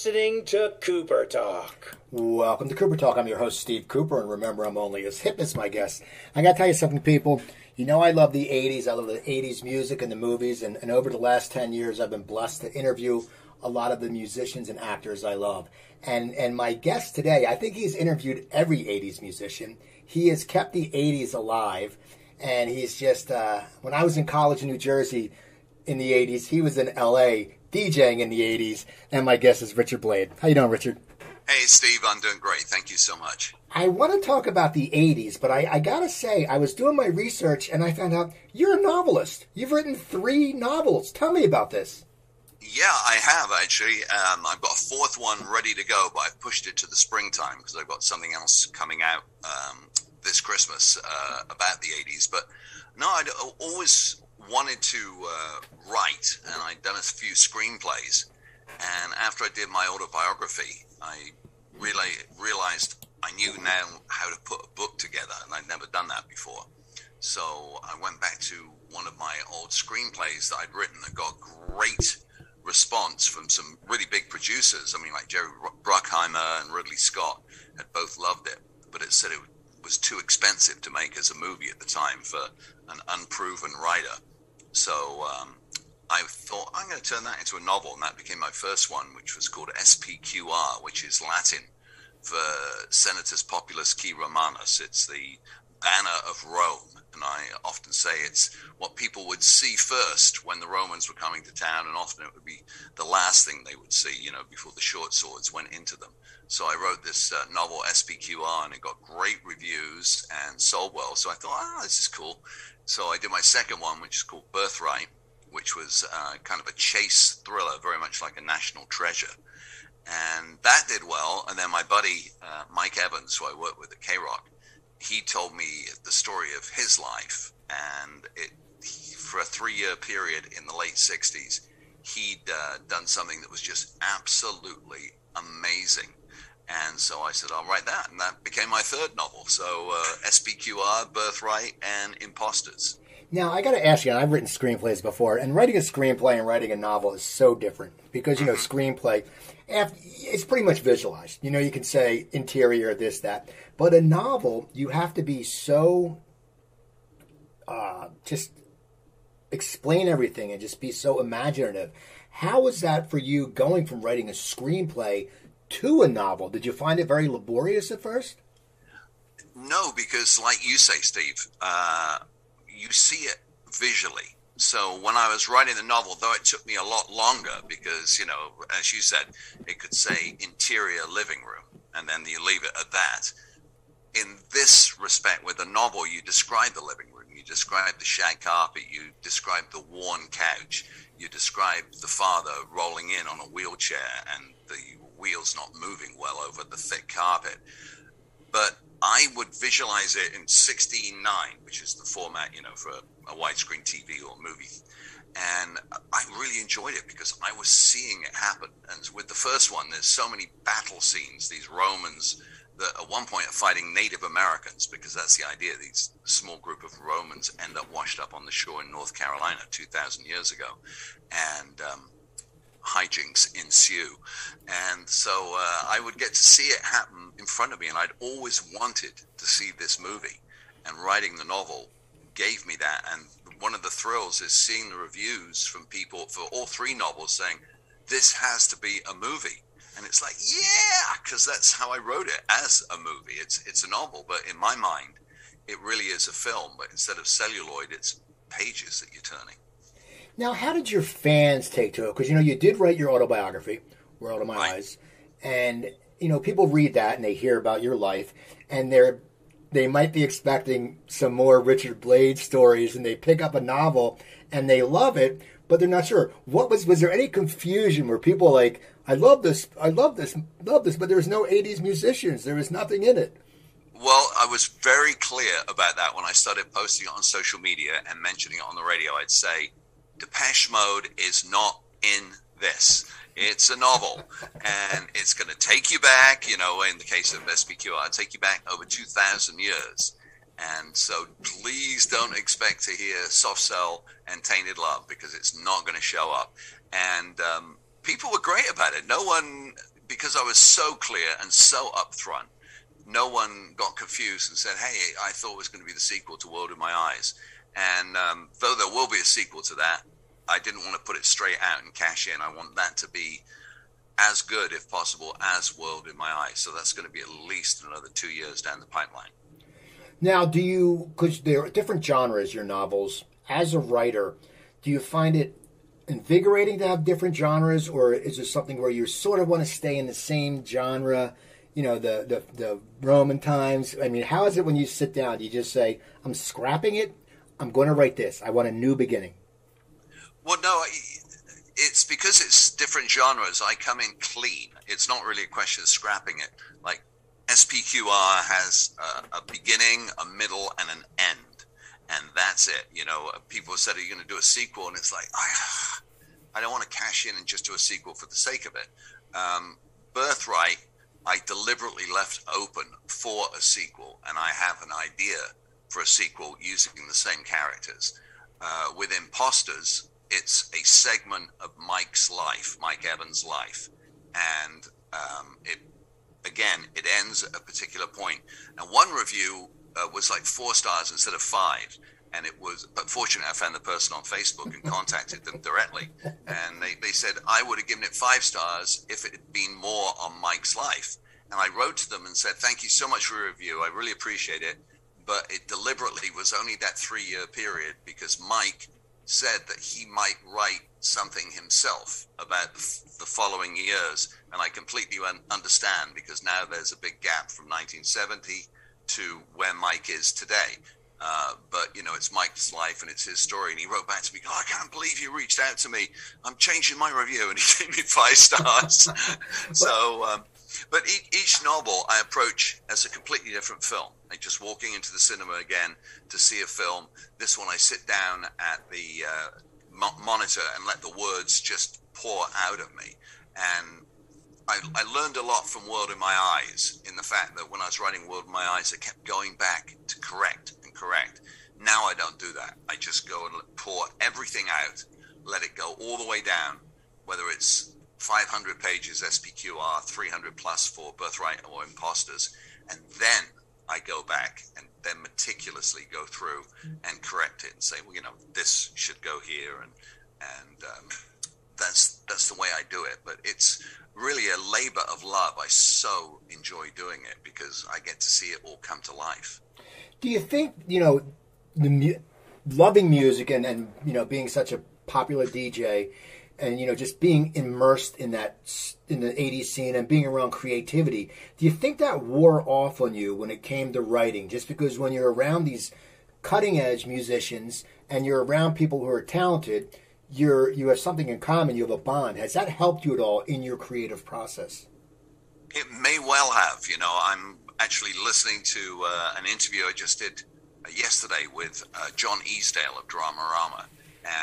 listening to Cooper Talk. Welcome to Cooper Talk. I'm your host, Steve Cooper, and remember, I'm only as hip as my guests. I got to tell you something, people. You know I love the 80s. I love the 80s music and the movies, and over the last 10 years, I've been blessed to interview a lot of the musicians and actors I love. And my guest today, I think he's interviewed every 80s musician. He has kept the 80s alive, and he's just, when I was in college in New Jersey in the 80s, he was in L.A., DJing in the 80s, and my guest is Richard Blade. How you doing, Richard? Hey, Steve, I'm doing great. Thank you so much. I want to talk about the 80s, but I got to say, I was doing my research, and I found out you're a novelist. You've written 3 novels. Tell me about this. Yeah, I have, actually. I've got a 4th one ready to go, but I've pushed it to the springtime because I've got something else coming out this Christmas about the 80s. But no, I'd always wanted to write, and I'd done a few screenplays. And after I did my autobiography, I realized I knew now how to put a book together, and I'd never done that before. So I went back to one of my old screenplays that I'd written that got great response from some really big producers. I mean, like Jerry Bruckheimer and Ridley Scott had both loved it, but it said it was too expensive to make as a movie at the time for an unproven writer. So I thought, I'm going to turn that into a novel, and that became my first one, which was called SPQR, which is Latin for Senatus Populus Qui Romanus. It's the banner of Rome, and I often say it's what people would see first when the Romans were coming to town, and often it would be the last thing they would see, before the short swords went into them. So I wrote this novel, SPQR, and it got great reviews and sold well. So I thought, this is cool. So I did my second one, which is called Birthright, which was kind of a chase thriller, very much like a National Treasure. And that did well. And then my buddy, Mike Evans, who I worked with at K-Rock, he told me the story of his life. And for a 3-year period in the late 60s, he'd done something that was just absolutely amazing. And so I said, I'll write that. And that became my 3rd novel. So SPQR, Birthright, and Imposters. Now, I got to ask you, and I've written screenplays before, and writing a screenplay and writing a novel is so different. Because, screenplay, it's pretty much visualized. You can say interior, this, that. But a novel, you have to be so, just explain everything and just be so imaginative. How was that for you going from writing a screenplay to a novel? Did you find it very laborious at first? No, because like you say, Steve, you see it visually. So when I was writing the novel, though it took me a lot longer because, as you said, it could say interior living room, and then you leave it at that. In this respect, with a novel, you describe the living room, you describe the shag carpet, you describe the worn couch, you describe the father rolling in on a wheelchair and the wheels not moving well over the thick carpet. But I would visualize it in 16:9, which is the format, for a widescreen TV or movie. And I really enjoyed it because I was seeing it happen. And with the first one, there's so many battle scenes, these Romans that at one point are fighting Native Americans, because that's the idea. These small group of Romans end up washed up on the shore in North Carolina 2,000 years ago. And hijinks ensue. And so I would get to see it happen in front of me, and I'd always wanted to see this movie. And writing the novel gave me that. And one of the thrills is seeing the reviews from people for all 3 novels saying, this has to be a movie. And it's like, yeah, because that's how I wrote it, as a movie. It's a novel, but in my mind, it really is a film. But instead of celluloid, it's pages that you're turning. Now, how did your fans take to it? Because, you did write your autobiography, World of My Eyes. And, people read that and they hear about your life. And they might be expecting some more Richard Blade stories. And they pick up a novel and they love it, but they're not sure. Was there any confusion where people are like, I love this, but there's no 80s musicians. There is nothing in it. Well, I was very clear about that when I started posting it on social media and mentioning it on the radio. I'd say, Depeche Mode is not in this. It's a novel, and it's going to take you back, in the case of SPQR, take you back over 2,000 years. And so please don't expect to hear Soft Cell and Tainted Love, because it's not going to show up. And people were great about it. No one because I was so clear and so upfront, no one got confused and said, hey, I thought it was going to be the sequel to World in My Eyes. And though there will be a sequel to that, I didn't want to put it straight out and cash in. I want that to be as good, if possible, as World in My Eyes. So that's going to be at least another 2 years down the pipeline. Now, because there are different genres, your novels, as a writer, do you find it invigorating to have different genres, or is it something where you sort of want to stay in the same genre, the Roman times? I mean, how is it when you sit down? Do you just say, I'm scrapping it, I'm going to write this, I want a new beginning? Well, no, it's because it's different genres. I come in clean. It's not really a question of scrapping it. Like SPQR has a beginning, a middle, and an end, and that's it. People said, "Are you going to do a sequel?" And it's like, I don't want to cash in and just do a sequel for the sake of it. Birthright, I deliberately left open for a sequel, and I have an idea for a sequel using the same characters. With Imposters, it's a segment of Mike's life, Mike Evans' life, and it ends at a particular point. And one review was like 4 stars instead of 5, but fortunately I found the person on Facebook and contacted them directly, and they said I would have given it 5 stars if it had been more on Mike's life. And I wrote to them and said, thank you so much for your review, I really appreciate it, but it deliberately was only that 3-year period because Mike said that he might write something himself about the following years, and I completely understand, because now there's a big gap from 1970 to where Mike is today. But it's Mike's life and it's his story, and he wrote back to me, I can't believe you reached out to me, I'm changing my review, and he gave me 5 stars. But each novel I approach as a completely different film. Like just walking into the cinema again to see a film. This one I sit down at the monitor and let the words just pour out of me. And I learned a lot from World in My Eyes, in the fact that when I was writing World in My Eyes, I kept going back to correct. Now I don't do that. I just go and pour everything out, let it go all the way down, whether it's 500 pages SPQR, 300 plus for Birthright or Imposters, and then I go back and then meticulously go through and correct it and say, this should go here, and that's the way I do it. But it's really a labor of love. I so enjoy doing it because I get to see it all come to life. Do you think, loving music and being such a popular DJ and, just being immersed in the 80s scene and being around creativity, do you think that wore off on you when it came to writing? Just because when you're around these cutting-edge musicians and you're around people who are talented, you have something in common, you have a bond. Has that helped you at all in your creative process? It may well have. I'm actually listening to an interview I just did yesterday with John Easdale of Dramarama.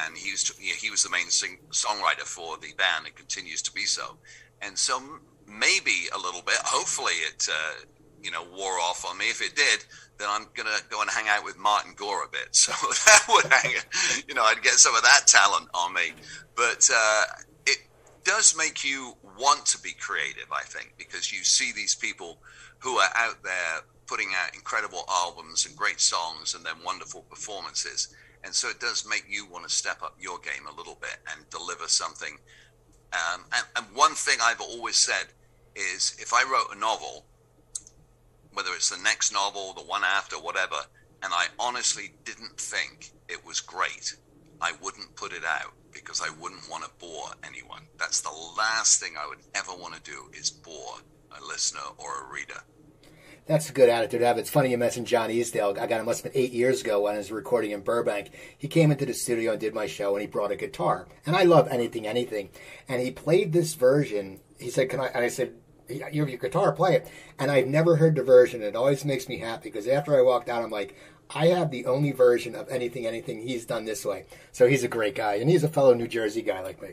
And he was the main songwriter for the band and continues to be so. And so maybe a little bit, hopefully it, wore off on me. If it did, then I'm going to go and hang out with Martin Gore a bit. So that would I'd get some of that talent on me. But it does make you want to be creative, I think, because you see these people who are out there putting out incredible albums and great songs and then wonderful performances. And so it does make you want to step up your game a little bit and deliver something. And one thing I've always said is if I wrote a novel, whether it's the next novel, the one after, whatever, and I honestly didn't think it was great, I wouldn't put it out because I wouldn't want to bore anyone. That's the last thing I would ever want to do, is bore a listener or a reader. That's a good attitude to have. It's funny you mentioned John Easdale. I got him, must have been 8 years ago when I was recording in Burbank. He came into the studio and did my show, and he brought a guitar. And I love anything. And he played this version. He said, can I? And I said, you have your guitar, play it. And I've never heard the version. It always makes me happy because after I walked out, I'm like, I have the only version of anything he's done this way. So he's a great guy. And he's a fellow New Jersey guy like me.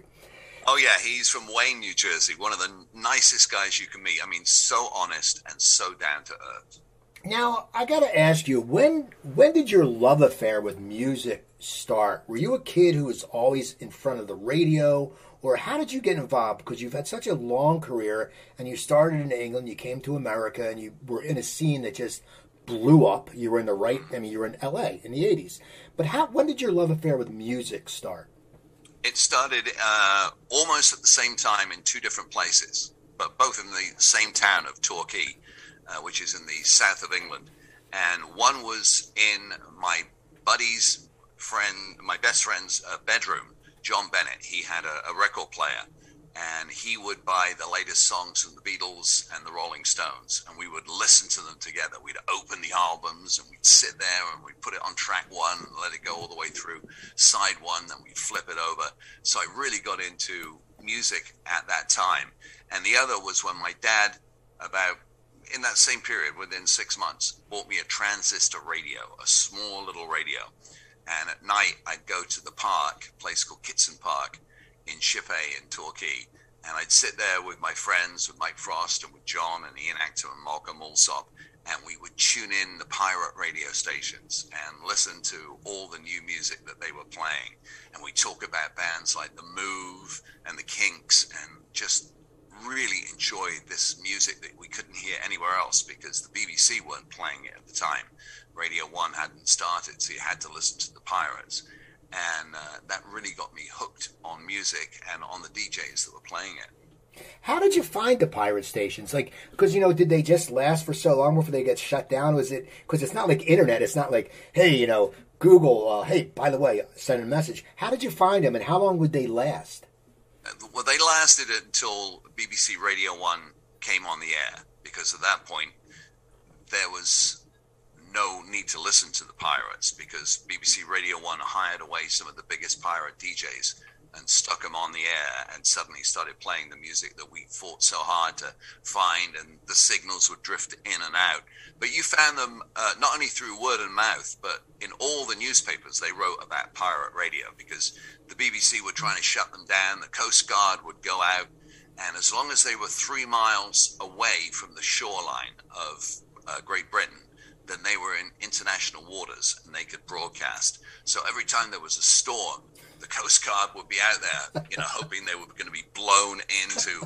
Oh, yeah, he's from Wayne, New Jersey, one of the nicest guys you can meet. I mean, so honest and so down to earth. Now, I got to ask you, when did your love affair with music start? Were you a kid who was always in front of the radio, Or how did you get involved? Because you've had such a long career, and you started in England, you came to America, and you were in a scene that just blew up. You were in you were in LA in the 80s. But when did your love affair with music start? It started almost at the same time in two different places, but both in the same town of Torquay, which is in the south of England. And one was in my my best friend's bedroom, John Bennett. He had a record player, and he would buy the latest songs from the Beatles and the Rolling Stones, and we would listen to them together. We'd open the albums, and we'd sit there, and we'd put it on track one, and let it go all the way through side one, then we'd flip it over. So I really got into music at that time. And the other was when my dad, in that same period, within 6 months, bought me a transistor radio, a small little radio. And at night, I'd go to the park, a place called Kitson Park in Shippay in Torquay. And I'd sit there with my friends, with Mike Frost and with John and Ian Actor and Malcolm Alsop. And we would tune in the pirate radio stations and listen to all the new music that they were playing. And we'd talk about bands like The Move and The Kinks, and just really enjoyed this music that we couldn't hear anywhere else because the BBC weren't playing it at the time. Radio 1 hadn't started, so you had to listen to the Pirates. And that really got me hooked on music and on the DJs that were playing it. How did you find the pirate stations? Like, because, did they just last for so long before they get shut down? Was it, because it's not like internet. It's not like, hey, Google, hey, by the way, send a message. How did you find them, and how long would they last? Well, they lasted until BBC Radio 1 came on the air, because at that point, there was no need to listen to the pirates, because BBC Radio 1 hired away some of the biggest pirate DJs and stuck them on the air, and suddenly started playing the music that we fought so hard to find, and the signals would drift in and out. But you found them not only through word of mouth, but in all the newspapers they wrote about pirate radio, because the BBC were trying to shut them down, the Coast Guard would go out, and as long as they were 3 miles away from the shoreline of Great Britain, then they were in international waters and they could broadcast. So every time there was a storm, the Coast Guard would be out there, hoping they were going to be blown into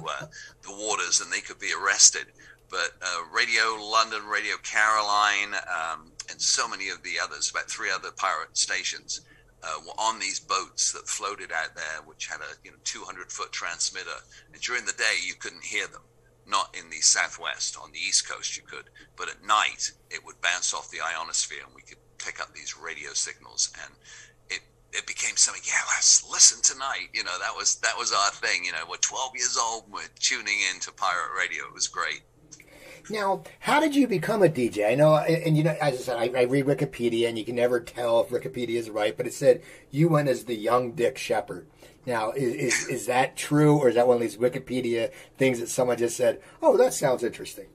the waters and they could be arrested. But Radio London, Radio Caroline, and so many of the others, about 3 other pirate stations, were on these boats that floated out there, which had a 200-foot transmitter. And during the day, you couldn't hear them. Not in the southwest. On the east coast, you could. But at night, it would bounce off the ionosphere, and we could pick up these radio signals. And it became something, let's listen tonight. That was our thing. We're 12 years old, and we're tuning into pirate radio. It was great. Now, how did you become a DJ? I know, and as I said, I read Wikipedia, and you can never tell if Wikipedia is right, but it said you went as the young Dick Shepherd. Now, is that true, or is that one of these Wikipedia things that someone just said, oh, that sounds interesting?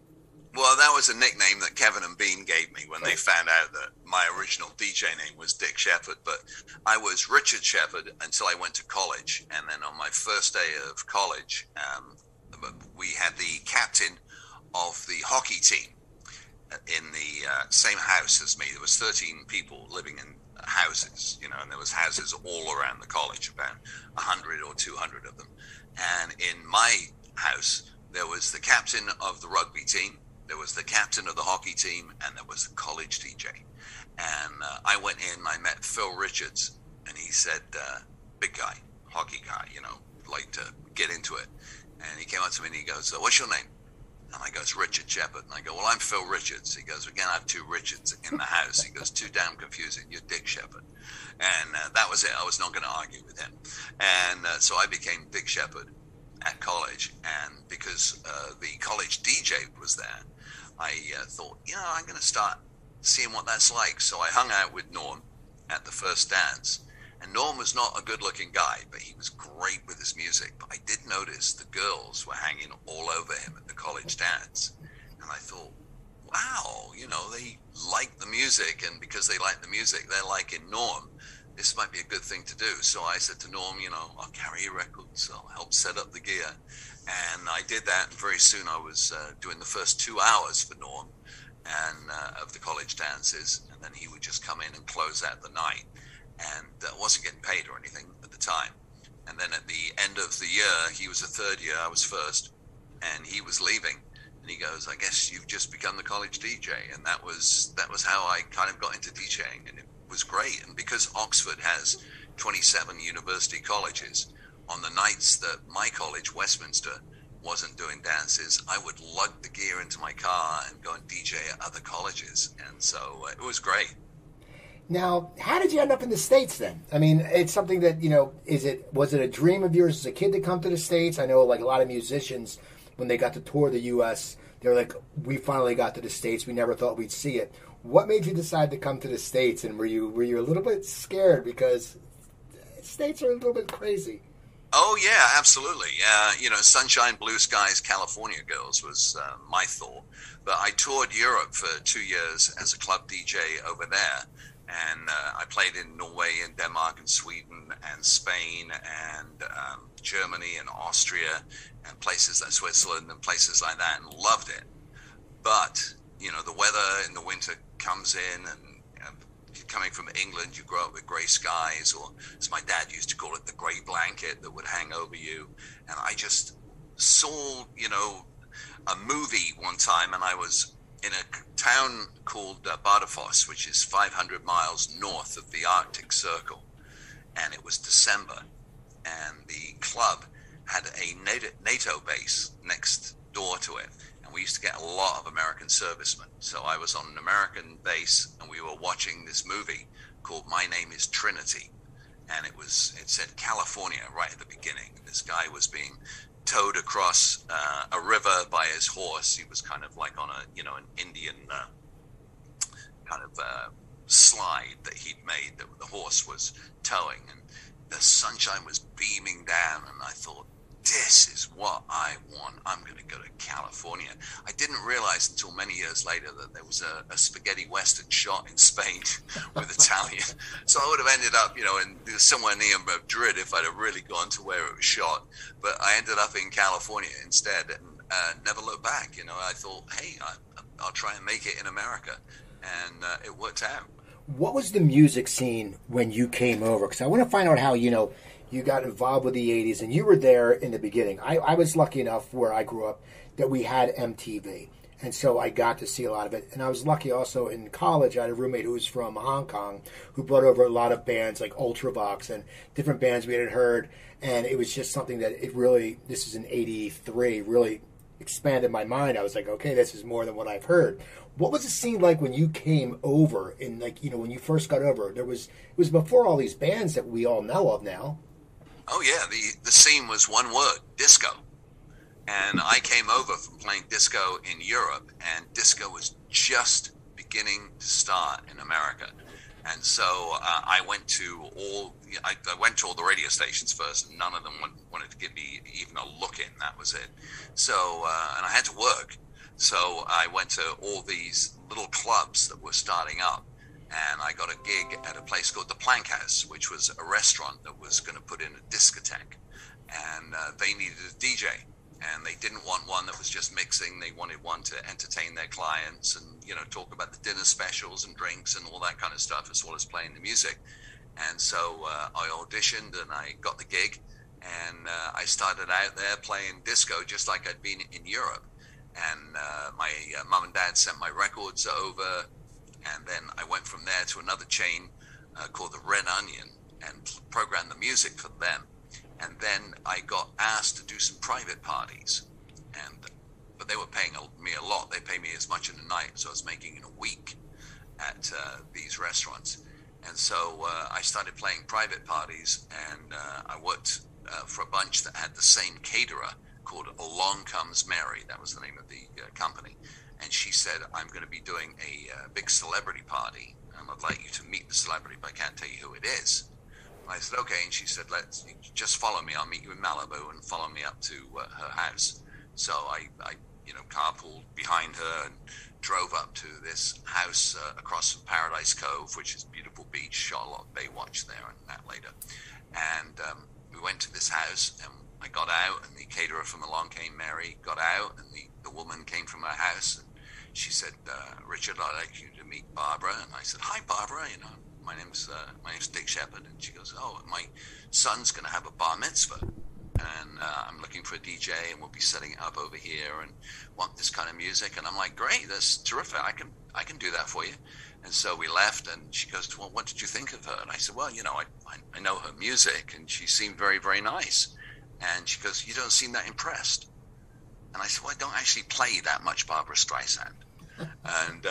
Well, that was a nickname that Kevin and Bean gave me when they found out that my original DJ name was Dick Shepherd. But I was Richard Shepherd until I went to college. And then on my first day of college, we had the captain of the hockey team in the same house as me. There was 13 people living in houses, and there was houses all around the college, about 100 or 200 of them. And in my house, there was the captain of the rugby team, there was the captain of the hockey team, and there was the college DJ. And I went in, I met Phil Richards, and he said, big guy, hockey guy, like to get into it. And he came up to me and he goes, what's your name? And I go, it's Richard Shepherd. And I go, well, I'm Phil Richards. He goes, again, I have 2 Richards in the house. He goes, too damn confusing. You're Dick Shepherd. And that was it. I was not going to argue with him. And so I became Dick Shepherd at college. And because the college DJ was there, I thought, I'm going to start seeing what that's like. So I hung out with Norm at the first dance. And Norm was not a good-looking guy, but he was great with his music. But I did notice the girls were hanging all over him at the college dance. And I thought, wow, they like the music, and because they like the music, they're liking Norm. This might be a good thing to do. So I said to Norm, I'll carry your records, I'll help set up the gear. And I did that, and very soon I was doing the first 2 hours for Norm and of the college dances, and then he would just come in and close out the night. And wasn't getting paid or anything at the time. And then at the end of the year, he was a third year, I was first, and he was leaving. And he goes, I guess you've just become the college DJ. And that was how I kind of got into DJing. And it was great. And because Oxford has 27 university colleges, on the nights that my college, Westminster, wasn't doing dances, I would lug the gear into my car and go and DJ at other colleges. And so it was great. Now, how did you end up in the States then? I mean, it's something that, was it a dream of yours as a kid to come to the States? I know like a lot of musicians, when they got to tour the U.S., they're like, we finally got to the States. We never thought we'd see it. What made you decide to come to the States? And were you a little bit scared because the States are a little bit crazy? Oh, yeah, absolutely. Sunshine, Blue Skies, California Girls was my thought. But I toured Europe for 2 years as a club DJ over there. And I played in Norway and Denmark and Sweden and Spain and Germany and Austria and places like Switzerland and places like that, and loved it. But, the weather in the winter comes in, and coming from England, you grow up with grey skies, or as my dad used to call it, the grey blanket that would hang over you. And I just saw, a movie one time, and I was in a town called Bardufoss, which is 500 miles north of the Arctic Circle. And it was December, and the club had a NATO base next door to it. And we used to get a lot of American servicemen. So I was on an American base, and we were watching this movie called My Name is Trinity. And it said California right at the beginning. This guy was being towed across a river by his horse. He was kind of like on an Indian kind of slide that he'd made that the horse was towing, and the sunshine was beaming down, and I thought, this is what I want. I'm going to go to California. I didn't realize until many years later that there was a spaghetti western shot in Spain with Italian. So I would have ended up, in somewhere near Madrid if I'd have really gone to where it was shot. But I ended up in California instead, and never looked back. I thought, hey, I'll try and make it in America. And it worked out. What was the music scene when you came over? Because I want to find out how, you got involved with the 80s, and you were there in the beginning. I was lucky enough where I grew up that we had MTV, and so I got to see a lot of it. And I was lucky also in college. I had a roommate who was from Hong Kong who brought over a lot of bands like Ultravox and different bands we hadn't heard, and it was just something that this is in 83, really expanded my mind. I was like, okay, this is more than what I've heard. What was the scene like when you came over, and when you first got over? It was before all these bands that we all know of now. Oh, yeah, the scene was one word, disco. And I came over from playing disco in Europe, and disco was just beginning to start in America. And so I went to all the radio stations first, and none of them wanted to give me even a look in. That was it. So, and I had to work. So I went to all these little clubs that were starting up. And I got a gig at a place called the Plank House, which was a restaurant that was going to put in a discotheque. And they needed a DJ. And they didn't want one that was just mixing. They wanted one to entertain their clients and, talk about the dinner specials and drinks and all that kind of stuff, as well as playing the music. And so I auditioned, and I got the gig. And I started out there playing disco just like I'd been in Europe. And my mum and dad sent my records over. And then I went from there to another chain called the Red Onion and programmed the music for them. And then I got asked to do some private parties. But they were paying me a lot. They pay me as much in a night as I was making in a week at these restaurants. And so I started playing private parties, and I worked for a bunch that had the same caterer called Along Comes Mary. That was the name of the company. And she said, I'm going to be doing a big celebrity party, and I'd like you to meet the celebrity, but I can't tell you who it is. And I said, okay. And she said, just follow me. I'll meet you in Malibu, and follow me up to her house. So I carpooled behind her and drove up to this house across from Paradise Cove, which is a beautiful beach. Shot a lot of Baywatch there and that later. And we went to this house, and I got out, and the caterer from Along Came Mary got out, and the woman came from her house, and she said, Richard, I'd like you to meet Barbara. And I said, hi, Barbara. my name's Dick Shepherd. And she goes, oh, my son's going to have a bar mitzvah. And I'm looking for a DJ, and we'll be setting it up over here, and want this kind of music. And I'm like, great, that's terrific. I can do that for you. And so we left, and she goes, well, what did you think of her? And I said, well, I know her music, and she seemed very, very nice. And she goes, you don't seem that impressed. And I said, well, I don't actually play that much Barbara Streisand. And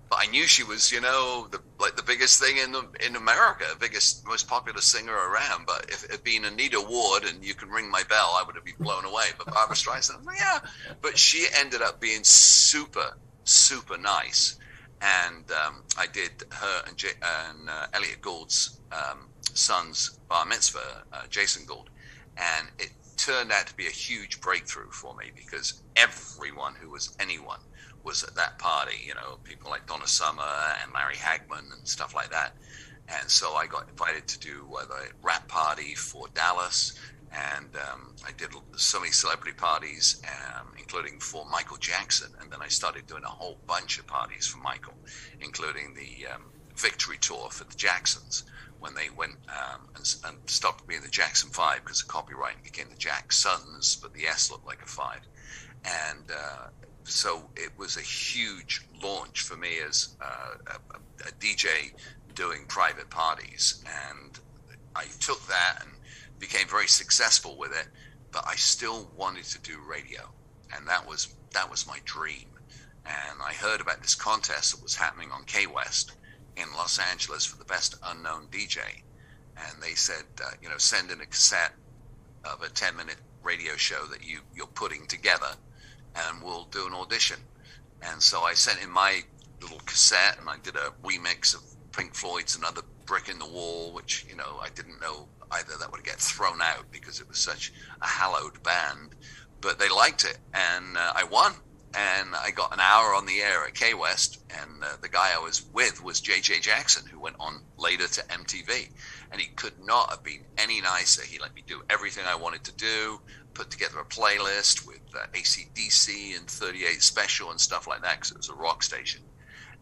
but I knew she was, the biggest thing in America, biggest, most popular singer around. But if it had been Anita Ward and You Can Ring My Bell, I would have been blown away. But Barbara Streisand, yeah. But she ended up being super, super nice. And I did her and Elliot Gould's son's bar mitzvah, Jason Gould. And it turned out to be a huge breakthrough for me, because everyone who was anyone was at that party, people like Donna Summer and Larry Hagman and stuff like that. And so I got invited to do the rap party for Dallas, and I did so many celebrity parties, including for Michael Jackson. And then I started doing a whole bunch of parties for Michael, including the Victory Tour for the Jacksons, when they went and stopped being the Jackson 5 because the copyright became the Jacksons, but the S looked like a 5. And so it was a huge launch for me as a DJ doing private parties. And I took that and became very successful with it, but I still wanted to do radio. And that was my dream. And I heard about this contest that was happening on K-West in Los Angeles for the best unknown DJ. And they said, send in a cassette of a 10-minute radio show that you're putting together, and we'll do an audition. And so I sent in my little cassette, and I did a remix of Pink Floyd's Another Brick in the Wall, which, I didn't know either that would get thrown out because it was such a hallowed band. But they liked it, and I won. And I got an hour on the air at K-West, and the guy I was with was J.J. Jackson, who went on later to MTV. And he could not have been any nicer. He let me do everything I wanted to do, put together a playlist with AC/DC and 38 Special and stuff like that, because it was a rock station.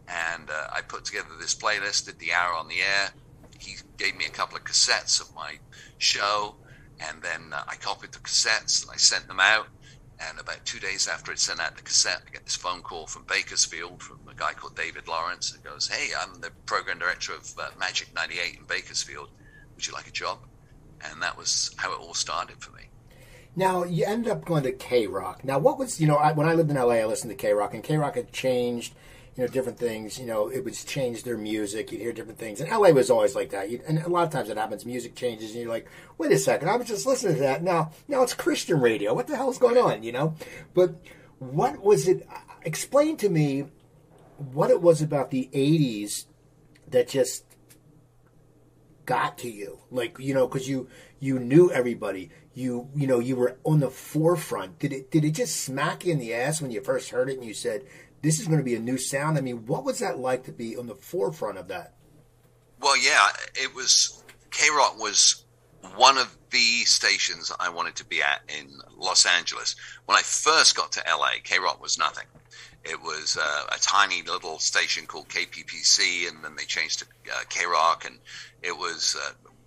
And I put together this playlist, did the hour on the air. He gave me a couple of cassettes of my show, and then I copied the cassettes, and I sent them out. And about 2 days after I'd sent out the cassette, I get this phone call from Bakersfield from a guy called David Lawrence. It goes, hey, I'm the program director of Magic 98 in Bakersfield. Would you like a job? And that was how it all started for me. Now, you ended up going to K-Rock. Now, what was, when I lived in L.A., I listened to K-Rock, and K-Rock had changed, different things. It was changed their music. You'd hear different things. And L.A. was always like that. And a lot of times it happens. Music changes, and you're like, wait a second, I was just listening to that. Now it's Christian radio. What the hell's going on, But what was it? Explain to me what it was about the 80s that just got to you. Like, because you knew everybody. You were on the forefront. Did it just smack you in the ass when you first heard it and you said, this is going to be a new sound? I mean, what was that like to be on the forefront of that? Well, yeah, it was. K-Rock was one of the stations I wanted to be at in Los Angeles. When I first got to LA, K-Rock was nothing. It was a tiny little station called KPPC, and then they changed to K-Rock, and it was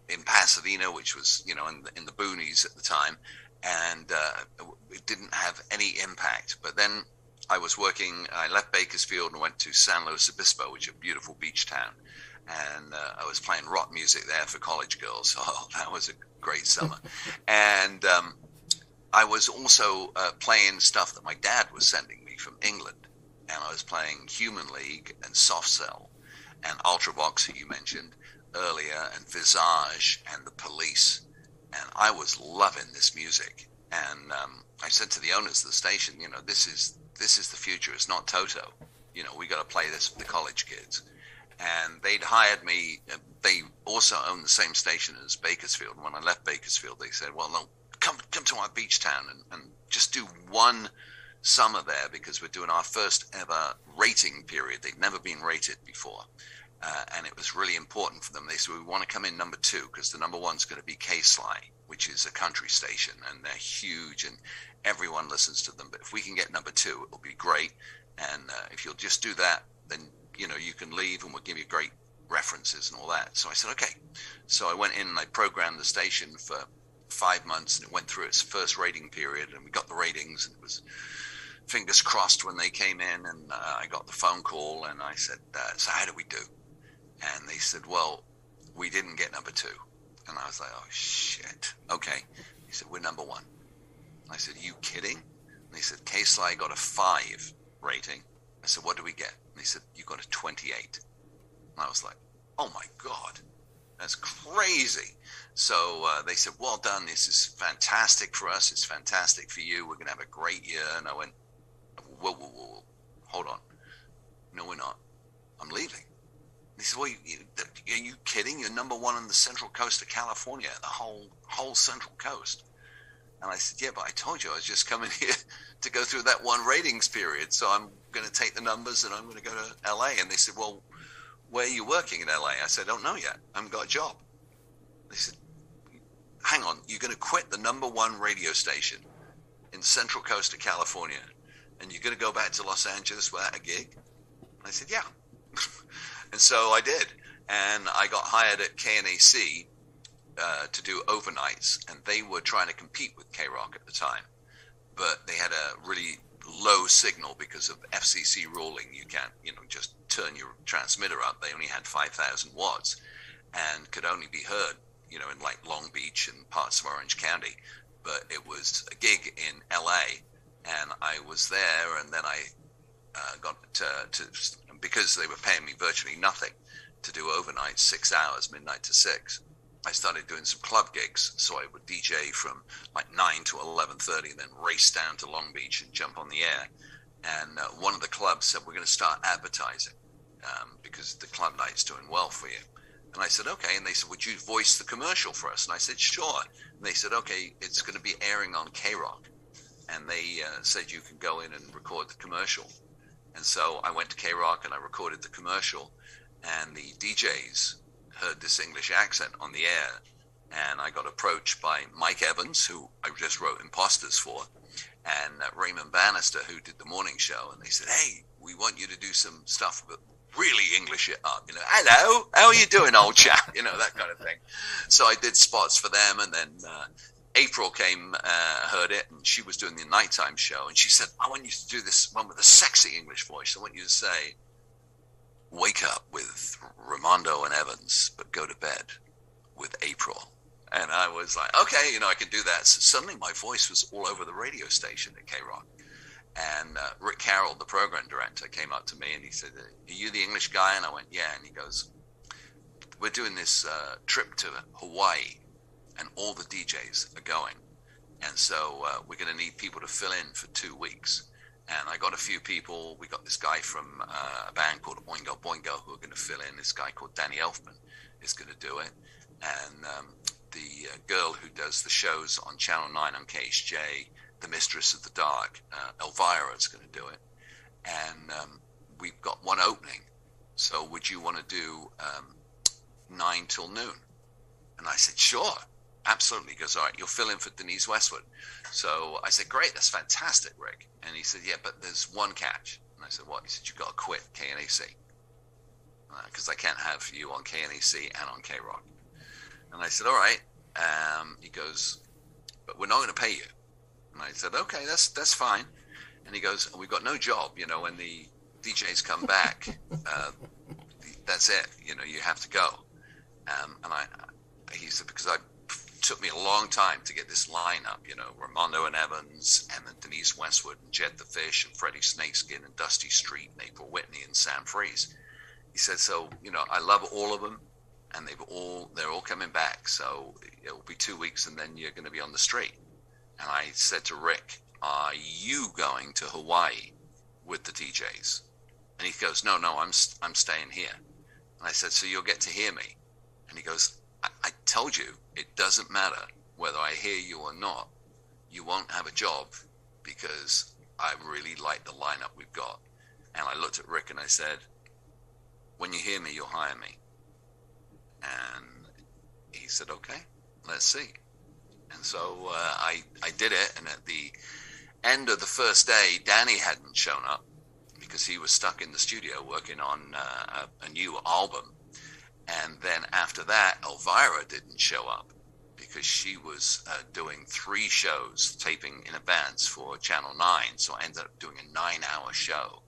in Pasadena, which was, in the boonies at the time, and it didn't have any impact. But then I left Bakersfield and went to San Luis Obispo, which is a beautiful beach town. And I was playing rock music there for college girls. Oh, that was a great summer. And I was also playing stuff that my dad was sending me from England. And I was playing Human League and Soft Cell and Ultravox, who you mentioned earlier, and Visage and The Police. And I was loving this music. And I said to the owners of the station, this is the future. It's not Toto. We got to play this for the college kids. And they'd hired me. They also owned the same station as Bakersfield. And when I left Bakersfield, they said, well, no, come to our beach town and just do one summer there, because we're doing our first ever rating period. They'd never been rated before. And it was really important for them. They said, we want to come in number 2, because the number 1's going to be K-Sly, which is a country station, and they're huge and everyone listens to them. But if we can get number 2, it'll be great. And if you'll just do that, then you can leave, and we'll give you great references and all that. So I said, okay. So I went in and I programmed the station for 5 months, and it went through its first rating period, and we got the ratings, and it was fingers crossed when they came in, and I got the phone call, and I said, so how do we do? And they said, well, we didn't get number 2. And I was like, oh, shit. Okay. He said, we're number 1. I said, are you kidding? And he said, K-Sly got a 5 rating. I said, what do we get? And he said, you got a 28. And I was like, oh, my God. That's crazy. So they said, well done. This is fantastic for us. It's fantastic for you. We're going to have a great year. And I went, whoa. Hold on. No, we're not. I'm leaving. And he said, well, are you kidding? You're number 1 on the central coast of California, the whole central coast. And I said, yeah, but I told you I was just coming here to go through that one ratings period. So I'm going to take the numbers and I'm going to go to LA. And they said, well, where are you working in LA? I said, I don't know yet. I haven't got a job. They said, hang on, you're going to quit the number 1 radio station in the central coast of California, and you're going to go back to Los Angeles without a gig? I said, yeah. And so I did. And I got hired at KNAC to do overnights, and they were trying to compete with K-Rock at the time. But they had a really low signal because of FCC ruling. You can't, just turn your transmitter up. They only had 5,000 watts and could only be heard, in like Long Beach and parts of Orange County. But it was a gig in LA, and I was there, and then I got to because they were paying me virtually nothing to do overnight, 6 hours, midnight to 6. I started doing some club gigs, so I would DJ from like 9 to 11:30, and then race down to Long Beach and jump on the air. And one of the clubs said, we're going to start advertising because the club night's doing well for you. And I said, okay. And they said, would you voice the commercial for us? And I said, sure. And they said, okay, it's going to be airing on K-Rock. And they said, you can go in and record the commercial. And so I went to K-Rock and I recorded the commercial, and the DJs heard this English accent on the air, and I got approached by Mike Evans, who I just wrote Imposters for, and Raymond Bannister, who did the morning show, and they said, hey, we want you to do some stuff, but really English it up, hello, how are you doing, old chap, that kind of thing. So I did spots for them, and then April came, heard it, and she was doing the nighttime show, and she said, I want you to do this one with a sexy English voice. I want you to say, wake up with Ramondo and Evans, but go to bed with April. And I was like, okay, I can do that. So suddenly my voice was all over the radio station at K-Rock. And Rick Carroll, the program director, came up to me and he said, are you the English guy? And I went, yeah. And he goes, we're doing this trip to Hawaii, and all the DJs are going. And so we're going to need people to fill in for 2 weeks. And I got a few people. We got this guy from a band called Oingo Boingo who are going to fill in. This guy called Danny Elfman is going to do it. And the girl who does the shows on Channel 9 on KHJ, the Mistress of the Dark, Elvira, is going to do it. And we've got one opening. So would you want to do 9 till noon? And I said, sure. Absolutely. He goes, all right, you'll fill in for Denise Westwood. So I said, great, that's fantastic, Rick. And he said, yeah, but there's one catch. And I said, what? He said, you've got to quit KNAC. Because I can't have you on KNAC and on K-Rock. And I said, all right. He goes, but we're not going to pay you. And I said, okay, that's fine. And he goes, we've got no job. When the DJs come back, that's it. You have to go. And he said, because took me a long time to get this lineup, Ramondo and Evans, and then Denise Westwood, and Jed the Fish, and Freddie Snakeskin, and Dusty Street, and April Whitney, and Sam Freeze. He said, so, I love all of them, and they're all coming back, so it'll be 2 weeks, and then you're going to be on the street. And I said to Rick, are you going to Hawaii with the DJs? And he goes, no, I'm staying here. And I said, so you'll get to hear me? And he goes, I told you, it doesn't matter whether I hear you or not. You won't have a job because I really like the lineup we've got. And I looked at Rick and I said, when you hear me, you'll hire me. And he said, okay, let's see. And so I did it. And at the end of the first day, Danny hadn't shown up because he was stuck in the studio working on a new album. And then after that, Elvira didn't show up because she was doing 3 shows, taping in advance for Channel 9. So I ended up doing a 9-hour show.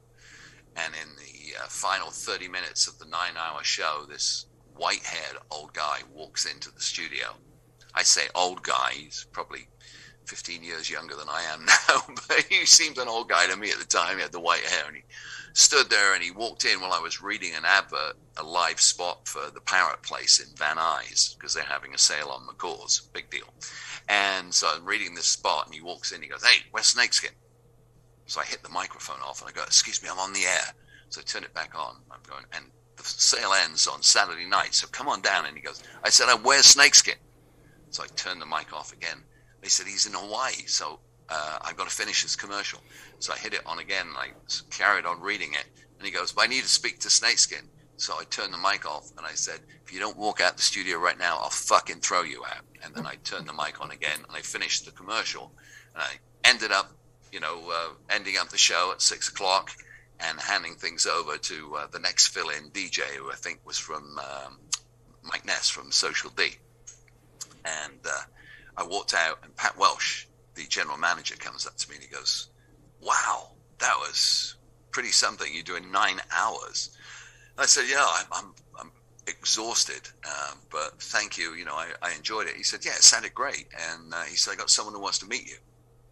And in the final 30 minutes of the 9-hour show, this white-haired old guy walks into the studio. I say old guy, he's probably 15 years younger than I am now, but he seemed an old guy to me at the time. He had the white hair, and he stood there, and he walked in while I was reading an advert, a live spot for the Parrot Place in Van Nuys, because they're having a sale on McCaw's, big deal. And so I'm reading this spot, and he walks in, he goes, "Hey, where's Snakeskin?" So I hit the microphone off, and I go, "Excuse me, I'm on the air." So I turn it back on. I'm going, and the sale ends on Saturday night, so come on down. And he goes, I said, "Where's Snakeskin?" So I turned the mic off again. They said, "He's in Hawaii, so I've got to finish this commercial." So I hit it on again, and I carried on reading it. And he goes, "But I need to speak to Snakeskin." So I turned the mic off, and I said, "If you don't walk out the studio right now, I'll fucking throw you out." And then I turned the mic on again, and I finished the commercial. And I ended up, ending up the show at 6 o'clock and handing things over to the next fill-in DJ, who I think was from Mike Ness from Social D. And I walked out, and Pat Welsh, the general manager, comes up to me and he goes, "Wow, that was pretty something. You're doing 9 hours." And I said, "Yeah, I'm exhausted, but thank you. I enjoyed it." He said, "Yeah, it sounded great." And he said, "I got someone who wants to meet you."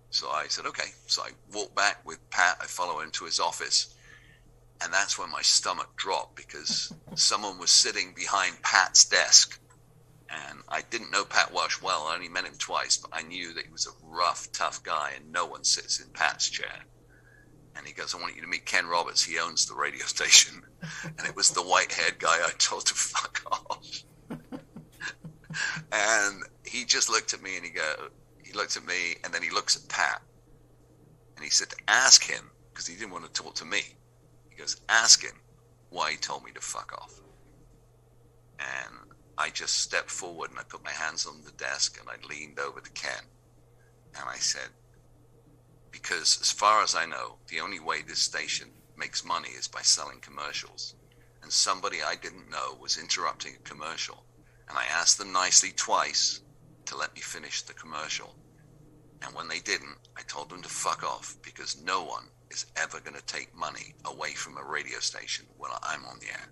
So I said, "Okay." So I walked back with Pat. I follow him to his office. And that's when my stomach dropped, because someone was sitting behind Pat's desk. And I didn't know Pat Welsh well. I only met him twice, but I knew that he was a rough, tough guy, and no one sits in Pat's chair. And he goes, "I want you to meet Ken Roberts. He owns the radio station." And it was the white-haired guy I told to fuck off. And he just looked at me, and he looked at me, and then he looks at Pat. And he said to ask him, because he didn't want to talk to me, he goes, "Ask him why he told me to fuck off." And I just stepped forward, and I put my hands on the desk, and I leaned over to Ken. And I said, "Because as far as I know, the only way this station makes money is by selling commercials. And somebody I didn't know was interrupting a commercial. And I asked them nicely twice to let me finish the commercial. And when they didn't, I told them to fuck off, because no one is ever going to take money away from a radio station when I'm on the air."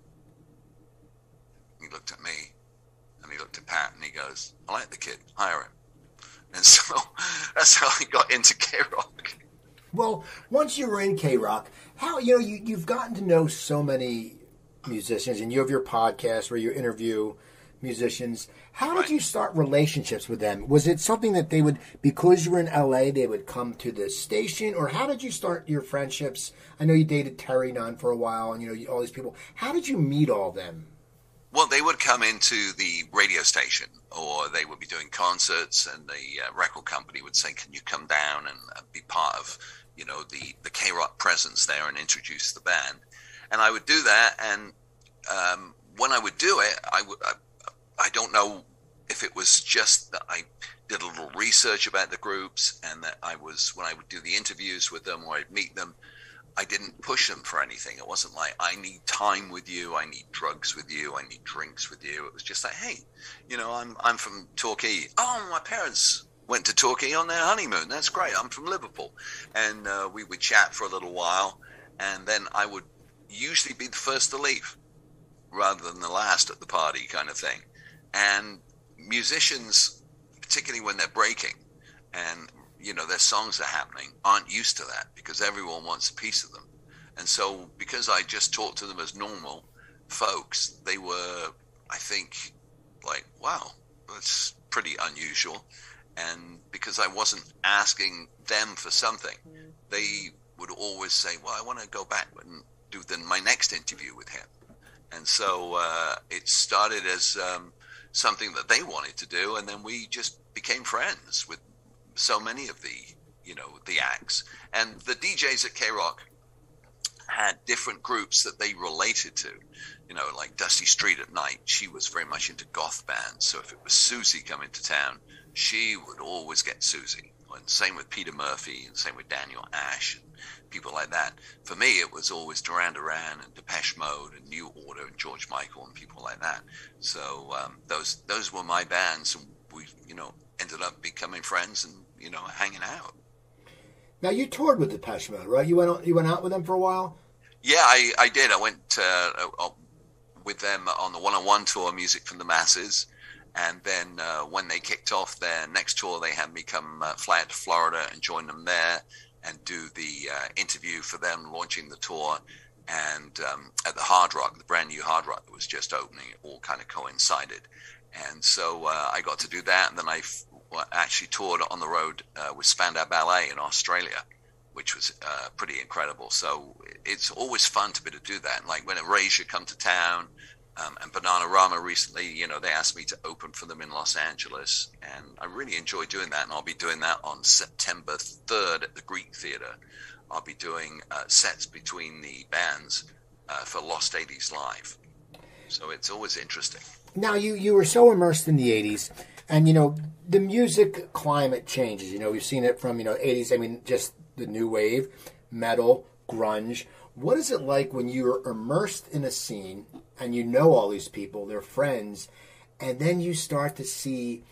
He looked at me, and he looked at Pat, and he goes, "I like the kid, hire him." And so that's how I got into K-Rock. Well, once you were in K-Rock, how you've gotten to know so many musicians, and you have your podcast where you interview musicians. How did you start relationships with them? Was it something that they would, because you were in LA, they would come to the station, or how did you start your friendships? I know you dated Terry Nunn for a while, and all these people. How did you meet all of them? Well, they would come into the radio station, or they would be doing concerts, and the record company would say, "Can you come down and be part of, the K-Rock presence there and introduce the band?" And I would do that, and when I would do it, I don't know if it was just that I did a little research about the groups, and that when I would do the interviews with them or I'd meet them, I didn't push them for anything. It wasn't like, "I need time with you, I need drugs with you, I need drinks with you." It was just like, "Hey, I'm from Torquay. Oh, my parents went to Torquay on their honeymoon. That's great. I'm from Liverpool." And we would chat for a little while, and then I would usually be the first to leave rather than the last at the party, kind of thing. And musicians, particularly when they're breaking and their songs are happening, aren't used to that, because everyone wants a piece of them. And so because I just talked to them as normal folks, they were, I think, like, "Wow, that's pretty unusual." And because I wasn't asking them for something, they would always say, "Well, I want to go back and do my next interview with him." And so it started as something that they wanted to do, and then we just became friends with so many of the acts. And the DJs at K-Rock had different groups that they related to, like Dusty Street at night. She was very much into goth bands. So if it was Susie coming to town, she would always get Susie. And same with Peter Murphy, and same with Daniel Ash, and people like that. For for me, it was always Duran Duran and Depeche Mode and New Order and George Michael and people like that. So those were my bands, and we, ended up becoming friends and, hanging out. Now, you toured with Depeche Mode, right? You went out with them for a while? Yeah, I did. I went with them on the one-on-one tour, Music from the Masses. And then when they kicked off their next tour, they had me come fly out to Florida and join them there and do the interview for them launching the tour. And at the Hard Rock, the brand new Hard Rock that was just opening, it all kind of coincided. And so I got to do that. And then I actually toured on the road with Spandau Ballet in Australia, which was pretty incredible. So it's always fun to be able to do that. Like when Erasure come to town, and Bananarama recently, they asked me to open for them in Los Angeles, and I really enjoy doing that, and I'll be doing that on September 3rd at the Greek Theatre. I'll be doing sets between the bands for Lost 80s Live. So it's always interesting. Now, you were so immersed in the 80s, and, the music climate changes. We've seen it from, 80s, just the new wave, metal, grunge. What is it like when you're immersed in a scene and you know all these people, they're friends, and then you start to see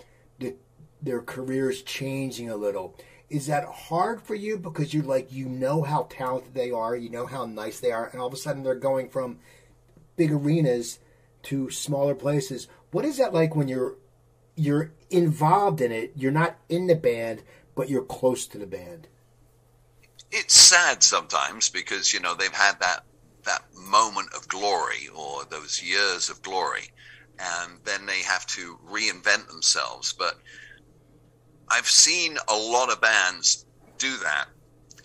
their careers changing a little? Is that hard for you because you're like, how talented they are, how nice they are, and all of a sudden they're going from big arenas to smaller places? What is that like when you're involved in it? You're not in the band, but you're close to the band. It's sad sometimes because, they've had that moment of glory or those years of glory, and then they have to reinvent themselves. But I've seen a lot of bands do that,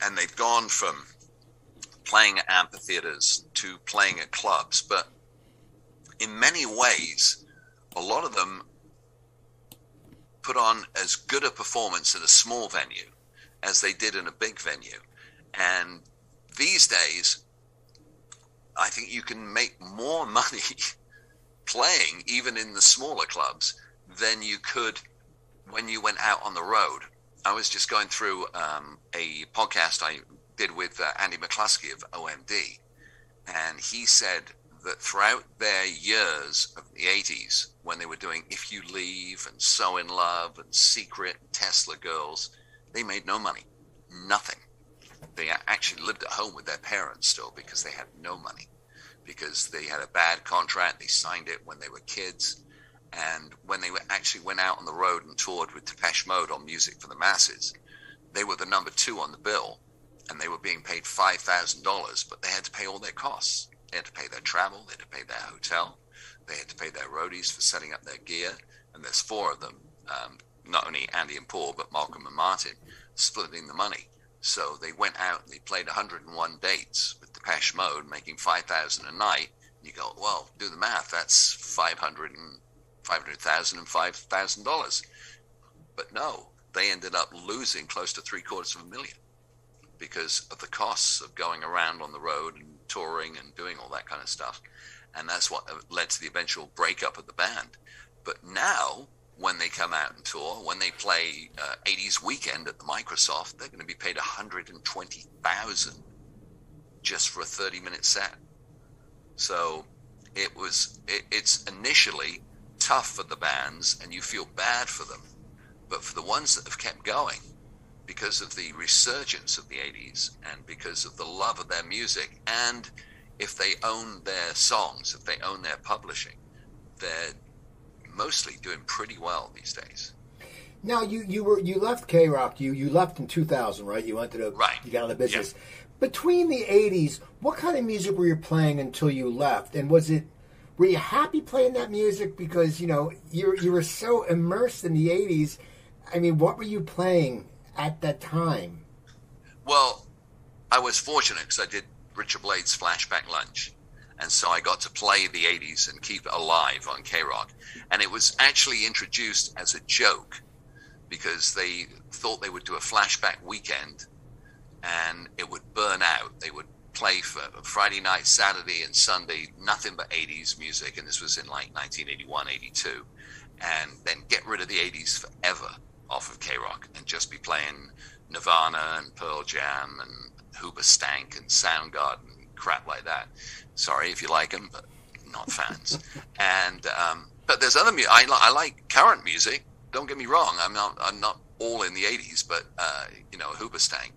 and they've gone from playing at amphitheaters to playing at clubs. But in many ways, a lot of them put on as good a performance in a small venue as they did in a big venue. And these days, I think you can make more money playing even in the smaller clubs than you could when you went out on the road. I was just going through a podcast I did with Andy McCluskey of OMD, and he said that throughout their years of the 80s, when they were doing If You Leave and So In Love and Secret and Tesla Girls, they made no money, nothing. They actually lived at home with their parents still because they had no money, because they had a bad contract. They signed it when they were kids. And when they actually went out on the road and toured with Depeche Mode on Music for the Masses, they were the number 2 on the bill, and they were being paid $5,000, but they had to pay all their costs. They had to pay their travel, they had to pay their hotel, they had to pay their roadies for setting up their gear, and there's 4 of them, not only Andy and Paul, but Malcolm and Martin, splitting the money. So they went out and they played 101 dates with Depeche Mode, making $5,000 a night. You go, well, do the math. That's $500,000 and $5,000. But no, they ended up losing close to $750,000 because of the costs of going around on the road and touring and doing all that kind of stuff. And that's what led to the eventual breakup of the band. But now, when they come out and tour, when they play 80s Weekend at the Microsoft, they're going to be paid $120,000 just for a 30-minute set. So it's initially tough for the bands, and you feel bad for them. But for the ones that have kept going, because of the resurgence of the 80s and because of the love of their music, and if they own their songs, if they own their publishing, they're mostly doing pretty well these days. Now you left K-Rock. You left in 2000, right? You went to the right. You got out of the business. Yeah. Between the 80s, what kind of music were you playing until you left? And were you happy playing that music because you were so immersed in the 80s? I mean, what were you playing at that time? Well, I was fortunate because I did Richard Blade's Flashback Lunch. And so I got to play the 80s and keep it alive on K-Rock. And it was actually introduced as a joke because they thought they would do a flashback weekend and it would burn out. They would play for Friday night, Saturday, and Sunday, nothing but 80s music. And this was in like 1981, 82. And then get rid of the 80s forever off of K-Rock and just be playing Nirvana and Pearl Jam and Hoobastank and Soundgarden and crap like that. Sorry if you like them, but not fans. And but there's other music. I like current music. Don't get me wrong. I'm not all in the 80s, but Hoobastank.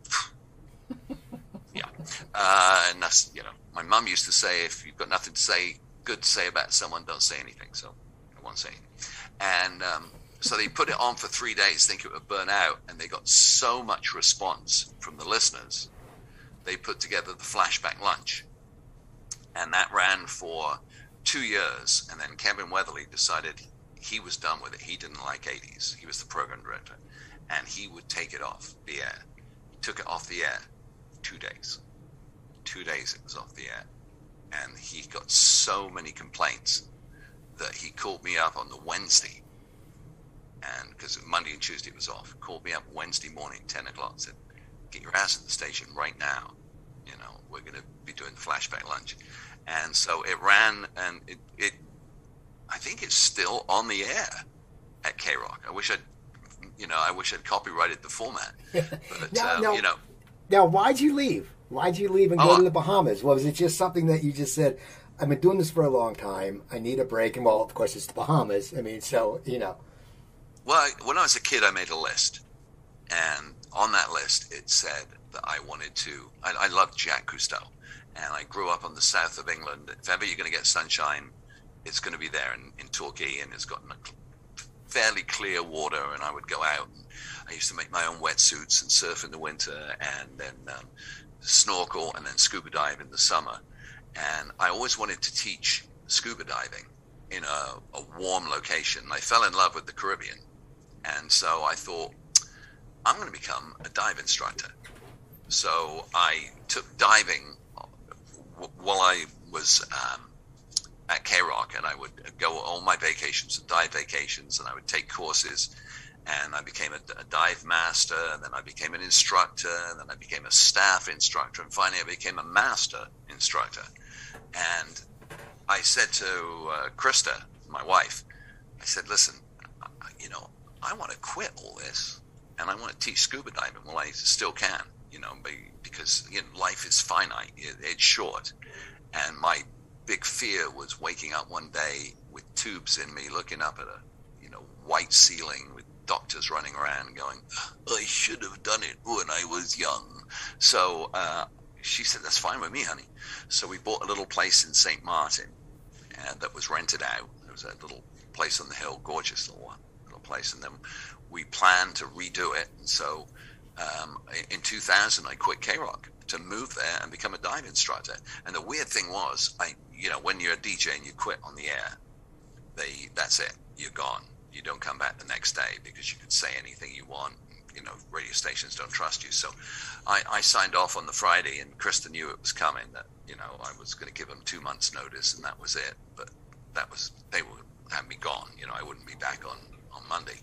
Yeah. And that's, my mum used to say, if you've got nothing good to say about someone, don't say anything. So I won't say anything. And so they put it on for 3 days, thinking it would burn out, and they got so much response from the listeners. They put together the flashback lunch, and that ran for 2 years. And then Kevin Weatherly decided he was done with it. He didn't like 80s. He was the program director, and he would take it off the air. He took it off the air 2 days. 2 days it was off the air, and he got so many complaints that he called me up on the Wednesday, and because Monday and Tuesday was off, called me up Wednesday morning, 10 o'clock, said, "Get your ass at the station right now. We're going to be doing the flashback lunch." And so it ran, and it I think it's still on the air at K-Rock. I wish I'd copyrighted the format. But, Now, why'd you leave? Why'd you leave and go to the Bahamas? Was it just something that you just said, I've been doing this for a long time, I need a break, and well, of course, it's the Bahamas. I mean, so, Well, when I was a kid, I made a list, and on that list, it said that I wanted to, I loved Jacques Cousteau, and I grew up on the south of England. If ever you're going to get sunshine, it's going to be there in Torquay, and it's got fairly clear water, and I would go out, and I used to make my own wetsuits and surf in the winter, and then snorkel, and then scuba dive in the summer. And I always wanted to teach scuba diving in a warm location. I fell in love with the Caribbean, and so I thought, I'm going to become a dive instructor. So I took diving while I was at K-Rock, and I would go all my vacations, dive vacations, and I would take courses, and I became a dive master, and then I became an instructor, and then I became a staff instructor, and finally I became a master instructor. And I said to Krista, my wife, I said, listen, I want to quit all this, and I want to teach scuba diving while I still can, because life is finite, it's short. And my big fear was waking up one day with tubes in me, looking up at a white ceiling with doctors running around going, I should have done it when I was young. So she said, that's fine with me, honey. So we bought a little place in St. Martin that was rented out. There was a little place on the hill, gorgeous little place, and then we planned to redo it. And so in 2000, I quit K-Rock to move there and become a dive instructor. And the weird thing was, when you're a DJ and you quit on the air, that's it. You're gone. You don't come back the next day because you can say anything you want. Radio stations don't trust you. So I signed off on the Friday, and Krista knew it was coming, that, I was going to give them 2 months notice, and that was it. But they would have me gone. I wouldn't be back on Monday.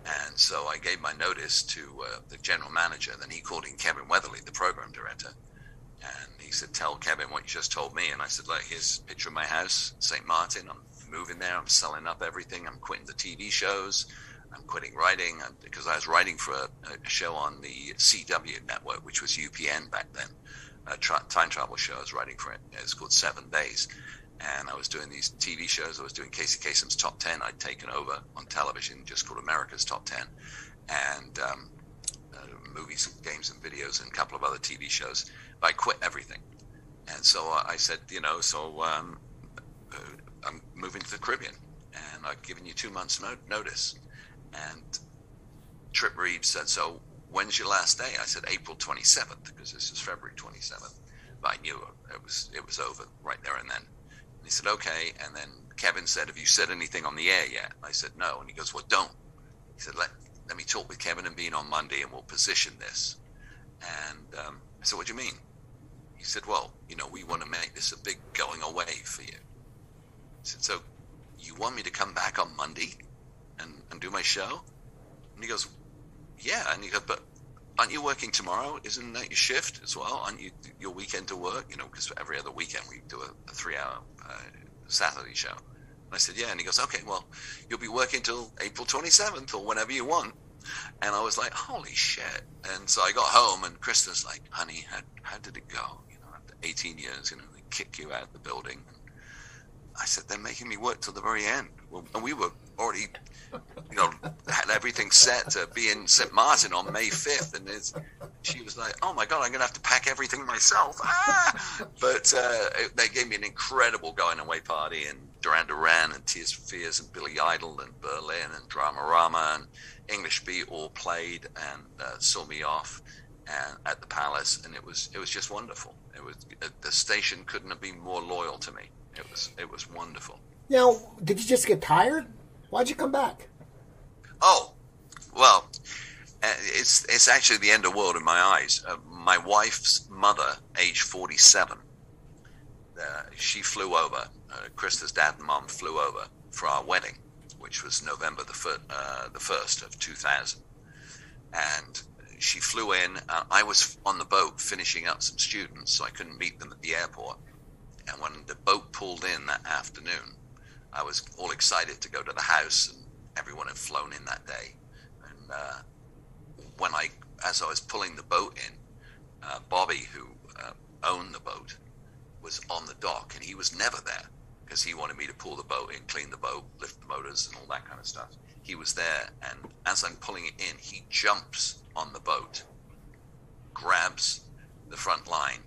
And so I gave my notice to the general manager. Then he called in Kevin Weatherly, the program director. And he said, tell Kevin what you just told me. And I said, look, here's a picture of my house, St. Martin. I'm moving there. I'm selling up everything. I'm quitting the TV shows. I'm quitting writing because I was writing for a show on the CW network, which was UPN back then, a time travel show. I was writing for it. It's called 7 Days. And I was doing these TV shows. I was doing Casey Kasem's Top 10. I'd taken over on television, just called America's Top 10. And movies, games, and videos, and a couple of other TV shows. But I quit everything. And so I said, I'm moving to the Caribbean. And I've given you 2 months notice. And Trip Reeves said, so when's your last day? I said, April 27th, because this is February 27th. But I knew it was over right there and then. And he said, okay. And then Kevin said, have you said anything on the air yet? I said, no. And he goes, well, don't. He said, let me talk with Kevin and Bean on Monday, and we'll position this. And I said, what do you mean? He said, well, we want to make this a big going away for you. I said, so you want me to come back on Monday and do my show? And he goes, yeah. And he goes, but aren't you working tomorrow? Isn't that your shift as well? Aren't you your weekend to work? Because every other weekend we do a 3-hour Saturday show. And I said, yeah. And he goes, okay, well, you'll be working till April 27th or whenever you want. And I was like, holy shit. And so I got home, and Krista's like, honey, how did it go? You know, after 18 years, you know, they kick you out of the building. And I said, they're making me work till the very end. Well, and we were already, you know, had everything set to be in St. Martin on May 5th. And she was like, oh my God, I'm going to have to pack everything myself. But they gave me an incredible going away party, and Duran Duran and Tears for Fears and Billy Idol and Berlin and Dramarama and English Beat all played and saw me off and at the Palace, and it was just wonderful. It was, the station couldn't have been more loyal to me. It was wonderful. Now, did you just get tired? Why'd you come back? Oh, well, it's actually the end of the world in my eyes. My wife's mother, age 47, she flew over. Krista's dad and mom flew over for our wedding, which was November the 1st of 2000. And she flew in. I was on the boat finishing up some students, so I couldn't meet them at the airport. And when the boat pulled in that afternoon, I was all excited to go to the house, and everyone had flown in that day. And as I was pulling the boat in, Bobby, who owned the boat, was on the dock, and he was never there because he wanted me to pull the boat in, clean the boat, lift the motors, and all that kind of stuff. He was there, and as I'm pulling it in, he jumps on the boat, grabs the front line,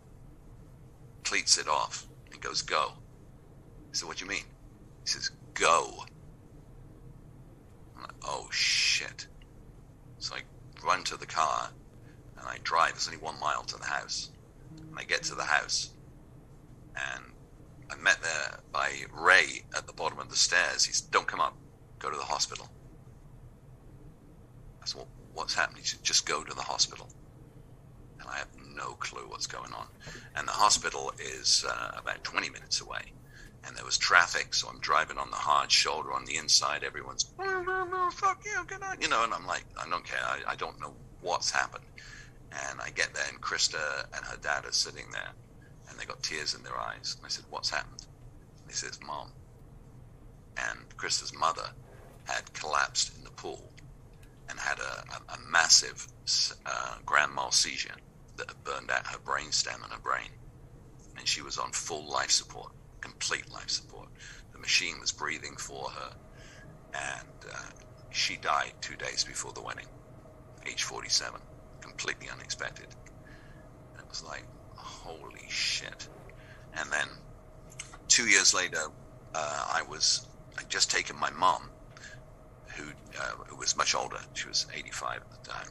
cleats it off, and goes, go. I said, what do you mean? He says, go. I'm like, oh, shit. So I run to the car, and I drive. It's only 1 mile to the house. And I get to the house, and I'm met there by Ray at the bottom of the stairs. He said, don't come up. Go to the hospital. I said, well, what's happening? He said, just go to the hospital. And I have no clue what's going on. And the hospital is about 20 minutes away. And there was traffic, so I'm driving on the hard shoulder on the inside. Everyone's, fuck you, get on. You know, and I'm like, I don't care. I don't know what's happened. And I get there, and Krista and her dad are sitting there, and they got tears in their eyes. And I said, what's happened? And he says, Mom. And Krista's mother had collapsed in the pool and had a massive grand mal seizure that had burned out her brainstem and her brain. And she was on full life support, complete life support. The machine was breathing for her, and she died 2 days before the wedding, age 47, completely unexpected. And it was like, holy shit. And then 2 years later, I'd just taken my mom, who was much older. She was 85 at the time,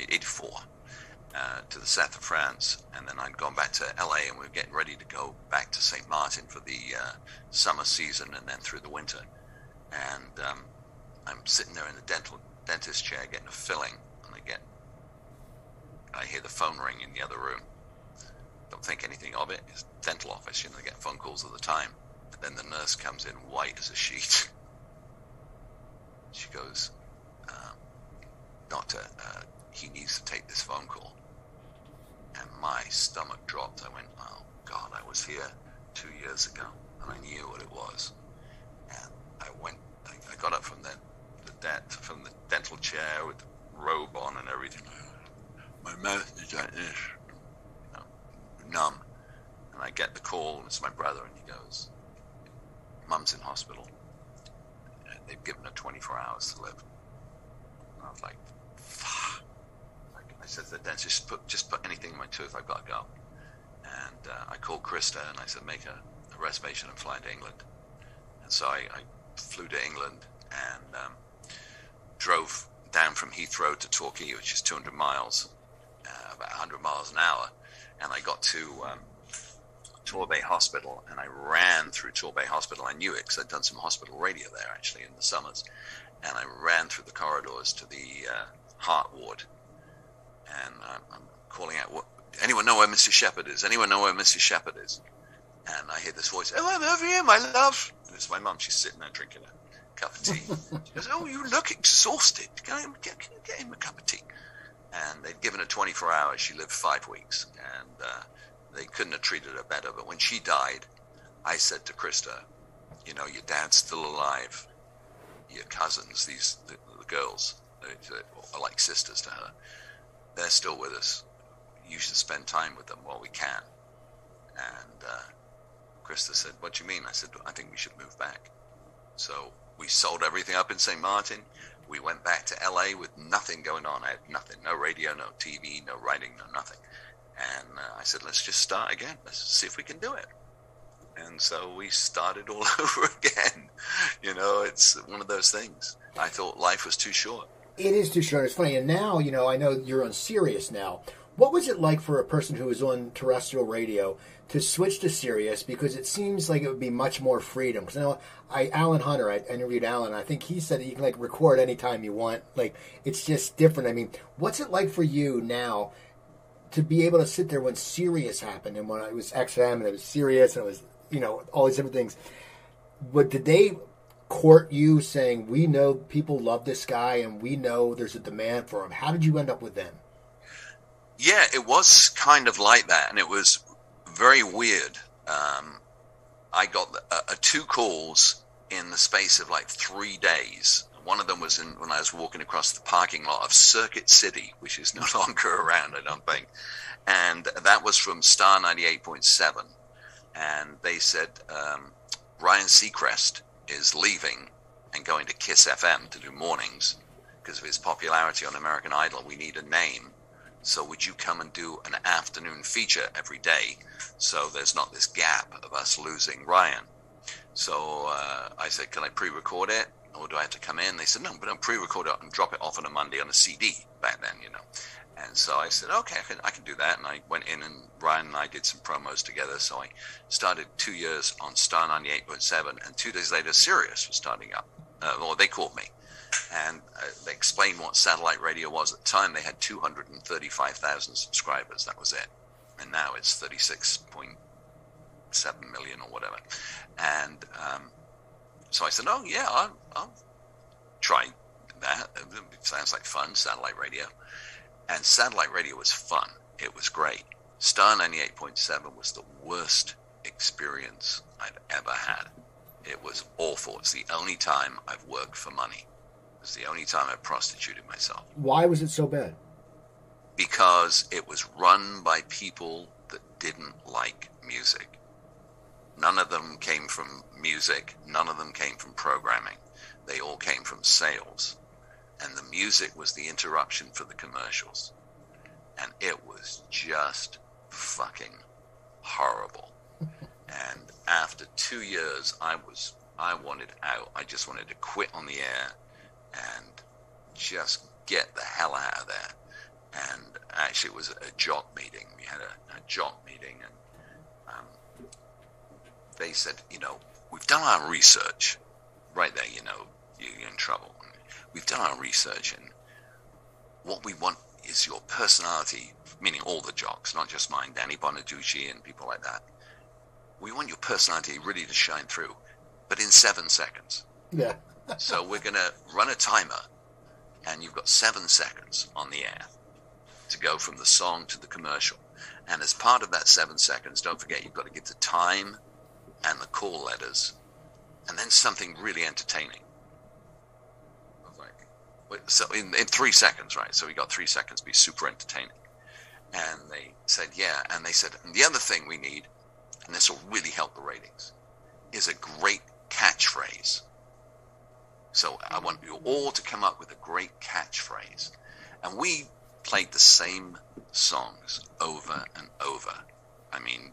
84, to the south of France. And then I'd gone back to LA, and we were getting ready to go back to St. Martin for the summer season and then through the winter. And I'm sitting there in the dentist chair getting a filling, and I hear the phone ring in the other room. Don't think anything of it. It's dental office, you know, they get phone calls all the time. And then the nurse comes in white as a sheet. She goes, Doctor, he needs to take this phone call. And my stomach dropped. I went, oh God, I was here 2 years ago, and I knew what it was. And I got up from the dental chair with the robe on and everything. My mouth is like this, you know, numb. And I get the call, and it's my brother, and he goes, Mum's in hospital. They've given her 24 hours to live. And I was like, fuck. I said to the dentist, just put anything in my tooth, I've got to go. And I called Krista, and I said, make a reservation and fly to England. And so I flew to England and drove down from Heathrow to Torquay, which is 200 miles, about 100 miles an hour. And I got to Torbay Hospital, and I ran through Torbay Hospital. I knew it because I'd done some hospital radio there, actually, in the summers. And I ran through the corridors to the heart ward. And I'm calling out, anyone know where Mrs. Shepherd is? Anyone know where Mrs. Shepherd is? And I hear this voice, oh, I'm over here, my love. And it's my mum. She's sitting there drinking a cup of tea. She goes, oh, you look exhausted. Can you get him a cup of tea? And they'd given her 24 hours. She lived 5 weeks. And they couldn't have treated her better. But when she died, I said to Krista, you know, your dad's still alive. Your cousins, the girls, are like sisters to her. They're still with us. You should spend time with them while we can. And Krista said, what do you mean? I said, I think we should move back. So we sold everything up in St. Martin. We went back to LA with nothing going on. I had nothing, no radio, no TV, no writing, no nothing. And I said, let's just start again. Let's see if we can do it. And so we started all over again. You know, it's one of those things. I thought life was too short. It is too short. It's funny. And now, you know, I know you're on Sirius now. What was it like for a person who was on terrestrial radio to switch to Sirius? Because it seems like it would be much more freedom. Because I know Alan Hunter, I interviewed Alan. I think he said that you can like record anytime you want. Like, it's just different. I mean, what's it like for you now to be able to sit there when Sirius happened and when it was XM and it was Sirius and it was, you know, all these different things? But did they court you saying, we know people love this guy and we know there's a demand for him? How did you end up with them? Yeah, it was kind of like that, and it was very weird. I got 2 calls in the space of like 3 days. One of them was when I was walking across the parking lot of Circuit City, which is no longer around, I don't think. And that was from Star 98.7. And they said, Ryan Seacrest is leaving and going to Kiss FM to do mornings because of his popularity on American Idol. We need a name. So would you come and do an afternoon feature every day so there's not this gap of us losing Ryan? So I said, can I pre-record it? Or do I have to come in? They said, no, but don't pre-record it and drop it off on a Monday on a CD back then, you know. And so I said, okay, I can do that. And I went in and Ryan and I did some promos together. So I started 2 years on Star 98.7. And 2 days later, Sirius was starting up. Or they called me. And they explained what satellite radio was. At the time, they had 235,000 subscribers. That was it. And now it's 36.7 million or whatever. And so I said, oh, yeah, I'll try that. It sounds like fun, satellite radio. And satellite radio was fun. It was great. Star 98.7 was the worst experience I've ever had. It was awful. It's the only time I've worked for money. It's the only time I prostituted myself. Why was it so bad? Because it was run by people that didn't like music. None of them came from music. None of them came from programming. They all came from sales. And the music was the interruption for the commercials. And it was just fucking horrible. And after 2 years, I wanted out. I just wanted to quit on the air and just get the hell out of there. And actually, it was a jock meeting. We had a jock meeting, and they said, you know, we've done our research. Right there, you know, you're in trouble. We've done our research, and what we want is your personality, meaning all the jocks, not just mine, Danny Bonaducci and people like that. We want your personality really to shine through, but in 7 seconds. Yeah. So we're going to run a timer, and you've got 7 seconds on the air to go from the song to the commercial. And as part of that 7 seconds, don't forget you've got to give the time and the call letters, and then something really entertaining. I was like, so in 3 seconds, right? So we got 3 seconds to be super entertaining. And they said, yeah. And they said, and the other thing we need, and this will really help the ratings, is a great catchphrase. So I want you all to come up with a great catchphrase. And we played the same songs over and over. I mean,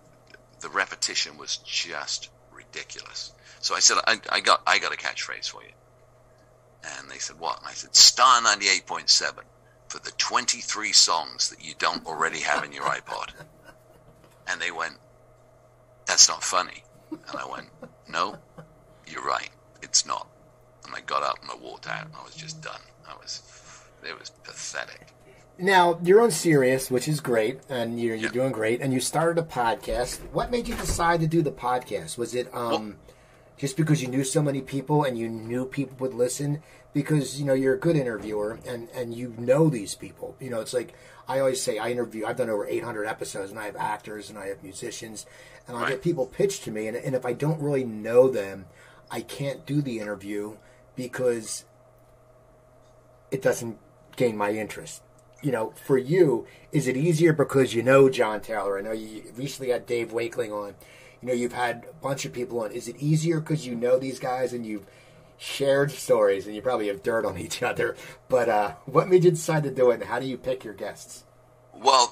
the repetition was just ridiculous. So I said, I got a catchphrase for you. And they said, what? And I said, Star 98.7 for the 23 songs that you don't already have in your iPod. And they went, that's not funny. And I went, no, you're right. It's not. And I got up and I walked out and I was just done. It was pathetic. Now, you're on Sirius, which is great, and you're doing great, and you started a podcast. What made you decide to do the podcast? Was it just because you knew so many people and you knew people would listen? Because, you know, you're a good interviewer and you know these people. You know, it's like I always say I've done over 800 episodes, and I have actors and I have musicians, and I get people pitched to me, and if I don't really know them, I can't do the interview because it doesn't gain my interest. You know, for you, is it easier because you know John Taylor? I know you recently had Dave Wakeling on. You know, you've had a bunch of people on. Is it easier because you know these guys and you've shared stories and you probably have dirt on each other? But what made you decide to do it, and how do you pick your guests? Well,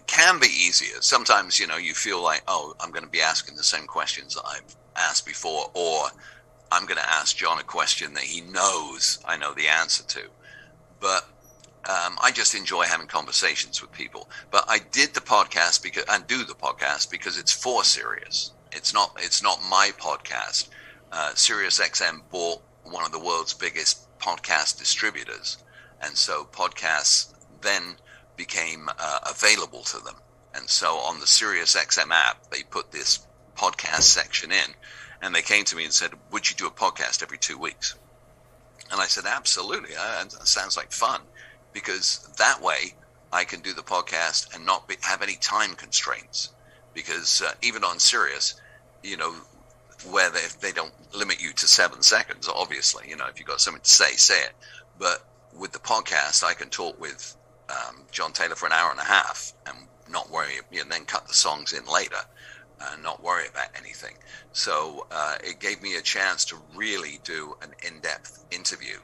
can be easier. Sometimes, you know, you feel like, oh, I'm going to be asking the same questions that I've asked before, or I'm going to ask John a question that he knows I know the answer to. But I just enjoy having conversations with people. But I did the podcast do the podcast because it's for Sirius. It's not my podcast. SiriusXM bought one of the world's biggest podcast distributors, and so podcasts then became available to them. And so on the SiriusXM app, they put this podcast section in, and they came to me and said, "Would you do a podcast every 2 weeks?" And I said, "Absolutely. That sounds like fun." Because that way I can do the podcast and not have any time constraints. Because even on Sirius, you know, where they don't limit you to 7 seconds, obviously, you know, if you've got something to say it. But with the podcast, I can talk with John Taylor for an hour and a half and not worry, and then cut the songs in later and not worry about anything. So it gave me a chance to really do an in-depth interview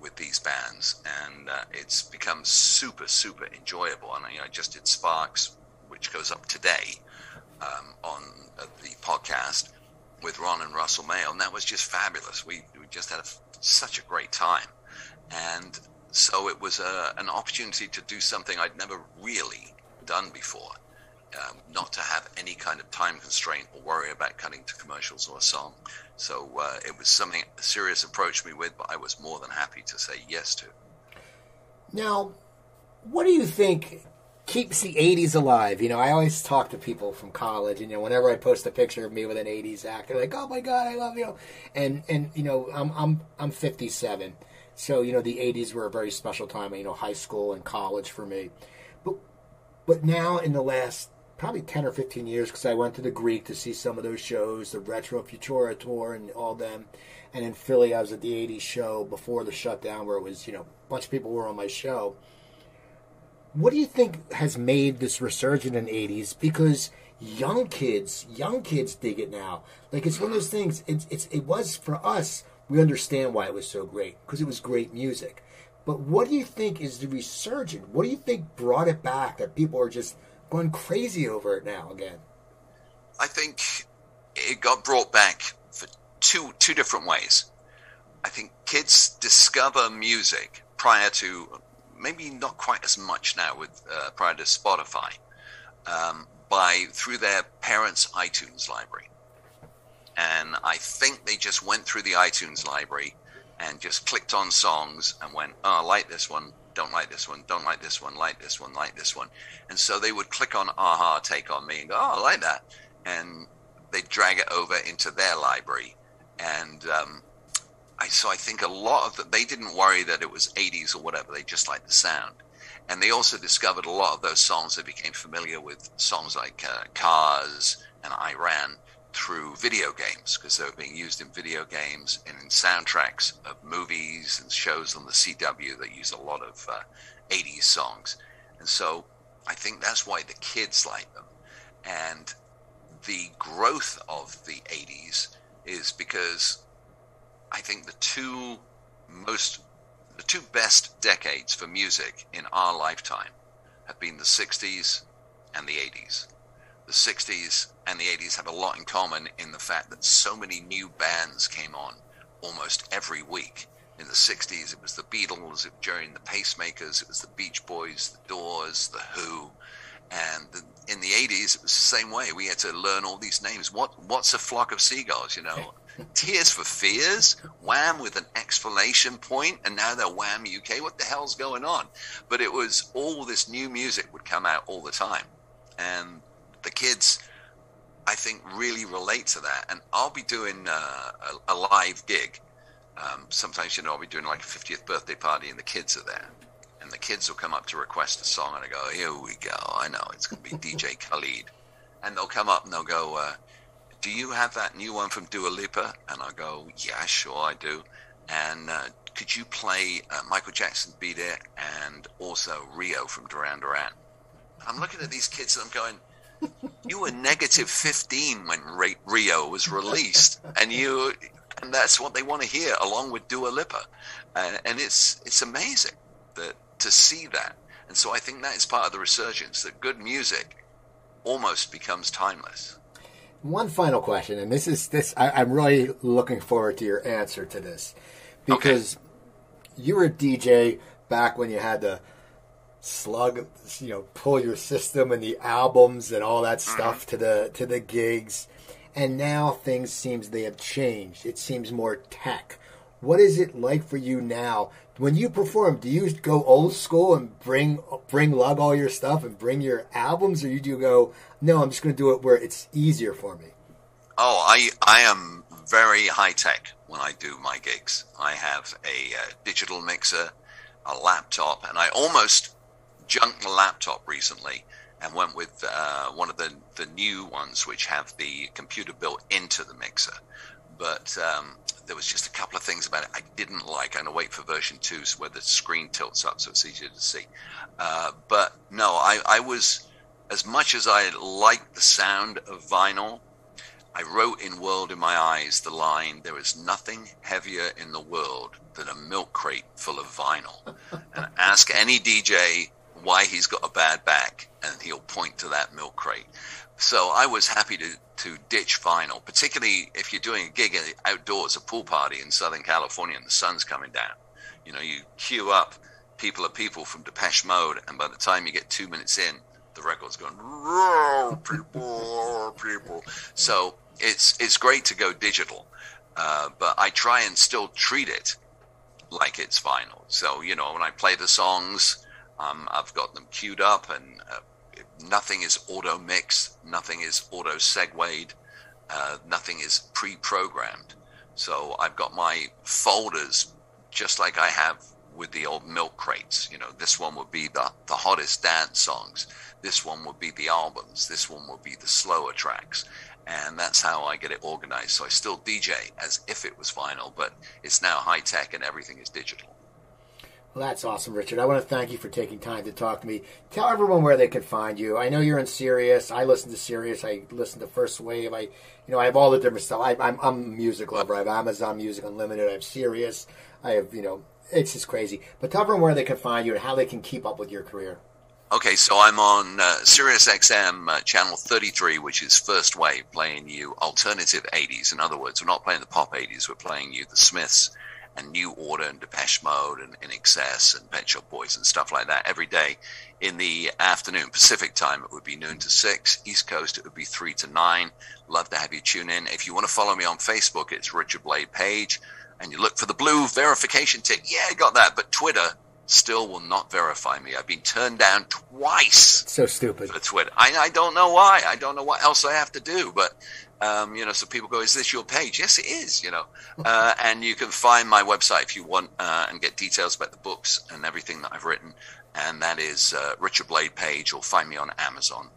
with these bands, and it's become super, super enjoyable. And I just did Sparks, which goes up today on the podcast with Ron and Russell Mayo, and that was just fabulous. We just had such a great time, and so it was an opportunity to do something I'd never really done before, not to have any kind of time constraint or worry about cutting to commercials or a song. So it was something Sirius approached me with, but I was more than happy to say yes to. Now, what do you think keeps the 80s alive? You know, I always talk to people from college, and, you know, whenever I post a picture of me with an 80s act, they're like, "Oh my God, I love you." And you know, I'm 57. So, you know, the 80s were a very special time, you know, high school and college for me. But now in the last probably 10 or 15 years, because I went to the Greek to see some of those shows, the Retro Futura tour and all them. And in Philly, I was at the 80s show before the shutdown, where it was, you know, a bunch of people were on my show. What do you think has made this resurgence in the 80s? Because young kids dig it now. Like, it's one of those things, it was for us, we understand why it was so great, because it was great music. But what do you think is the resurgence? What do you think brought it back, that people are just going crazy over it now again? I think it got brought back for two different ways. I think kids discover music prior to, maybe not quite as much now with prior to Spotify, through their parents' iTunes library. And I think they just went through the iTunes library and just clicked on songs and went, "Oh, I like this one, don't like this one, don't like this one, like this one, like this one." And so they would click on Aha, Take On Me, and go, "Oh, I like that." And they'd drag it over into their library. And so I think a lot of that, they didn't worry that it was 80s or whatever, they just liked the sound. And they also discovered a lot of those songs. They became familiar with songs like Cars and I Ran through video games, because they were being used in video games and in soundtracks of movies and shows on the CW that use a lot of 80s songs. And so I think that's why the kids like them. And the growth of the 80s is because I think the two best decades for music in our lifetime have been the 60s and the 80s. The 60s and the 80s have a lot in common in the fact that so many new bands came on almost every week. In the 60s, it was the Beatles. During the Pacemakers, it was the Beach Boys, the Doors, the Who. And in the 80s, it was the same way. We had to learn all these names. What's a flock of seagulls, you know? Tears for Fears, Wham with an exclamation point, and now they're Wham UK. What the hell's going on? But it was all this new music would come out all the time. And the kids, I think, really relate to that. And I'll be doing a live gig. Sometimes, you know, I'll be doing like a 50th birthday party and the kids are there. And the kids will come up to request a song and I go, "Here we go. I know, it's going to be DJ Khalid." And they'll come up and they'll go, "Do you have that new one from Dua Lipa?" And I'll go, "Yeah, sure I do." And could you play Michael Jackson Beat It and also Rio from Duran Duran? I'm looking at these kids and I'm going, you were negative 15 when Rio was released, and that's what they want to hear, along with Dua Lipa, and it's amazing to see that. And so I think that is part of the resurgence, that good music almost becomes timeless. One final question, and I'm really looking forward to your answer to this, because you were a DJ back when you had to slug, pull your system and the albums and all that stuff to the gigs, and now things seems they have changed. It seems more tech. What is it like for you now when you perform? Do you go old school and bring lug all your stuff and bring your albums, or you do go, no, I'm just going to do it where it's easier for me? Oh, I am very high tech when I do my gigs. I have a digital mixer, a laptop, and I almost junked the laptop recently and went with one of the new ones which have the computer built into the mixer. But there was just a couple of things about it I didn't like. I'm going to wait for version 2 where the screen tilts up so it's easier to see. But no, I was, as much as I liked the sound of vinyl, I wrote in World in My Eyes the line, there is nothing heavier in the world than a milk crate full of vinyl. And ask any DJ why he's got a bad back, and he'll point to that milk crate. So I was happy to ditch vinyl, particularly if you're doing a gig outdoors, a pool party in Southern California and the sun's coming down. You queue up People Are People from Depeche Mode, and by the time you get 2 minutes in, the record's going, people. So it's great to go digital, but I try and still treat it like it's vinyl. So, when I play the songs, I've got them queued up, and nothing is auto mixed, nothing is auto segued, nothing is pre-programmed. So I've got my folders just like I have with the old milk crates. This one would be the hottest dance songs. This one would be the albums. This one would be the slower tracks. And that's how I get it organized. So I still DJ as if it was vinyl, but it's now high tech and everything is digital. Well, that's awesome, Richard. I want to thank you for taking time to talk to me. Tell everyone where they can find you. I know you're in Sirius. I listen to Sirius. I listen to First Wave. I have all the different stuff. I'm a music lover. I have Amazon Music Unlimited. I have Sirius. I have, it's just crazy. But tell everyone where they can find you and how they can keep up with your career. Okay, so I'm on Sirius XM channel 33, which is First Wave, playing you alternative 80s. In other words, we're not playing the pop 80s. We're playing you the Smiths and New Order and Depeche Mode and In Excess and Pet Shop Boys and stuff like that every day in the afternoon. Pacific time, it would be noon to 6. East Coast, it would be 3 to 9. Love to have you tune in. If you want to follow me on Facebook, it's Richard Blade Page. And you look for the blue verification tick. Yeah, I got that. But Twitter still will not verify me. I've been turned down twice. So stupid. For Twitter. I don't know why. I don't know what else I have to do. But, so people go, is this your page? Yes, it is, and you can find my website if you want and get details about the books and everything that I've written. And that is Richard Blade Page, or find me on Amazon.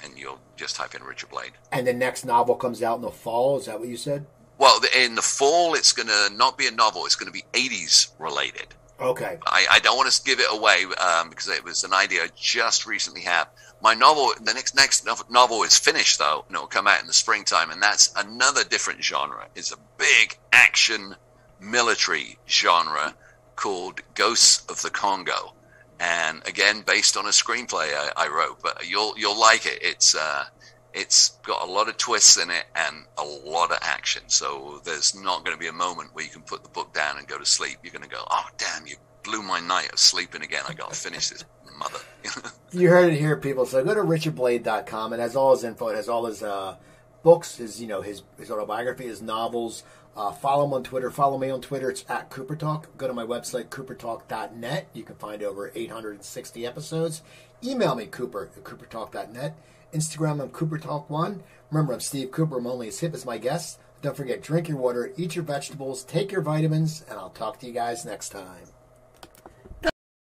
And you'll just type in Richard Blade. And the next novel comes out in the fall. Is that what you said? Well, in the fall, it's going to not be a novel. It's going to be 80s related. Okay. I don't want to give it away because it was an idea I just recently had. My novel, the next novel is finished, though, and it will come out in the springtime, and that's another different genre. It's a big action military genre called Ghosts of the Congo, and again, based on a screenplay I wrote. But you'll like it. It's got a lot of twists in it and a lot of action. So there's not going to be a moment where you can put the book down and go to sleep. You're going to go, oh, damn, you blew my night of sleeping again. I got to finish this, mother. You heard it here, people. So go to richardblade.com. It has all his info. It has all his books, his autobiography, his novels. Follow him on Twitter. Follow me on Twitter. It's at Cooper Talk. Go to my website, coopertalk.net. You can find over 860 episodes. Email me, Cooper, at coopertalk.net. Instagram, I'm CooperTalk1. Remember, I'm Steve Cooper. I'm only as hip as my guests. Don't forget, drink your water, eat your vegetables, take your vitamins, and I'll talk to you guys next time.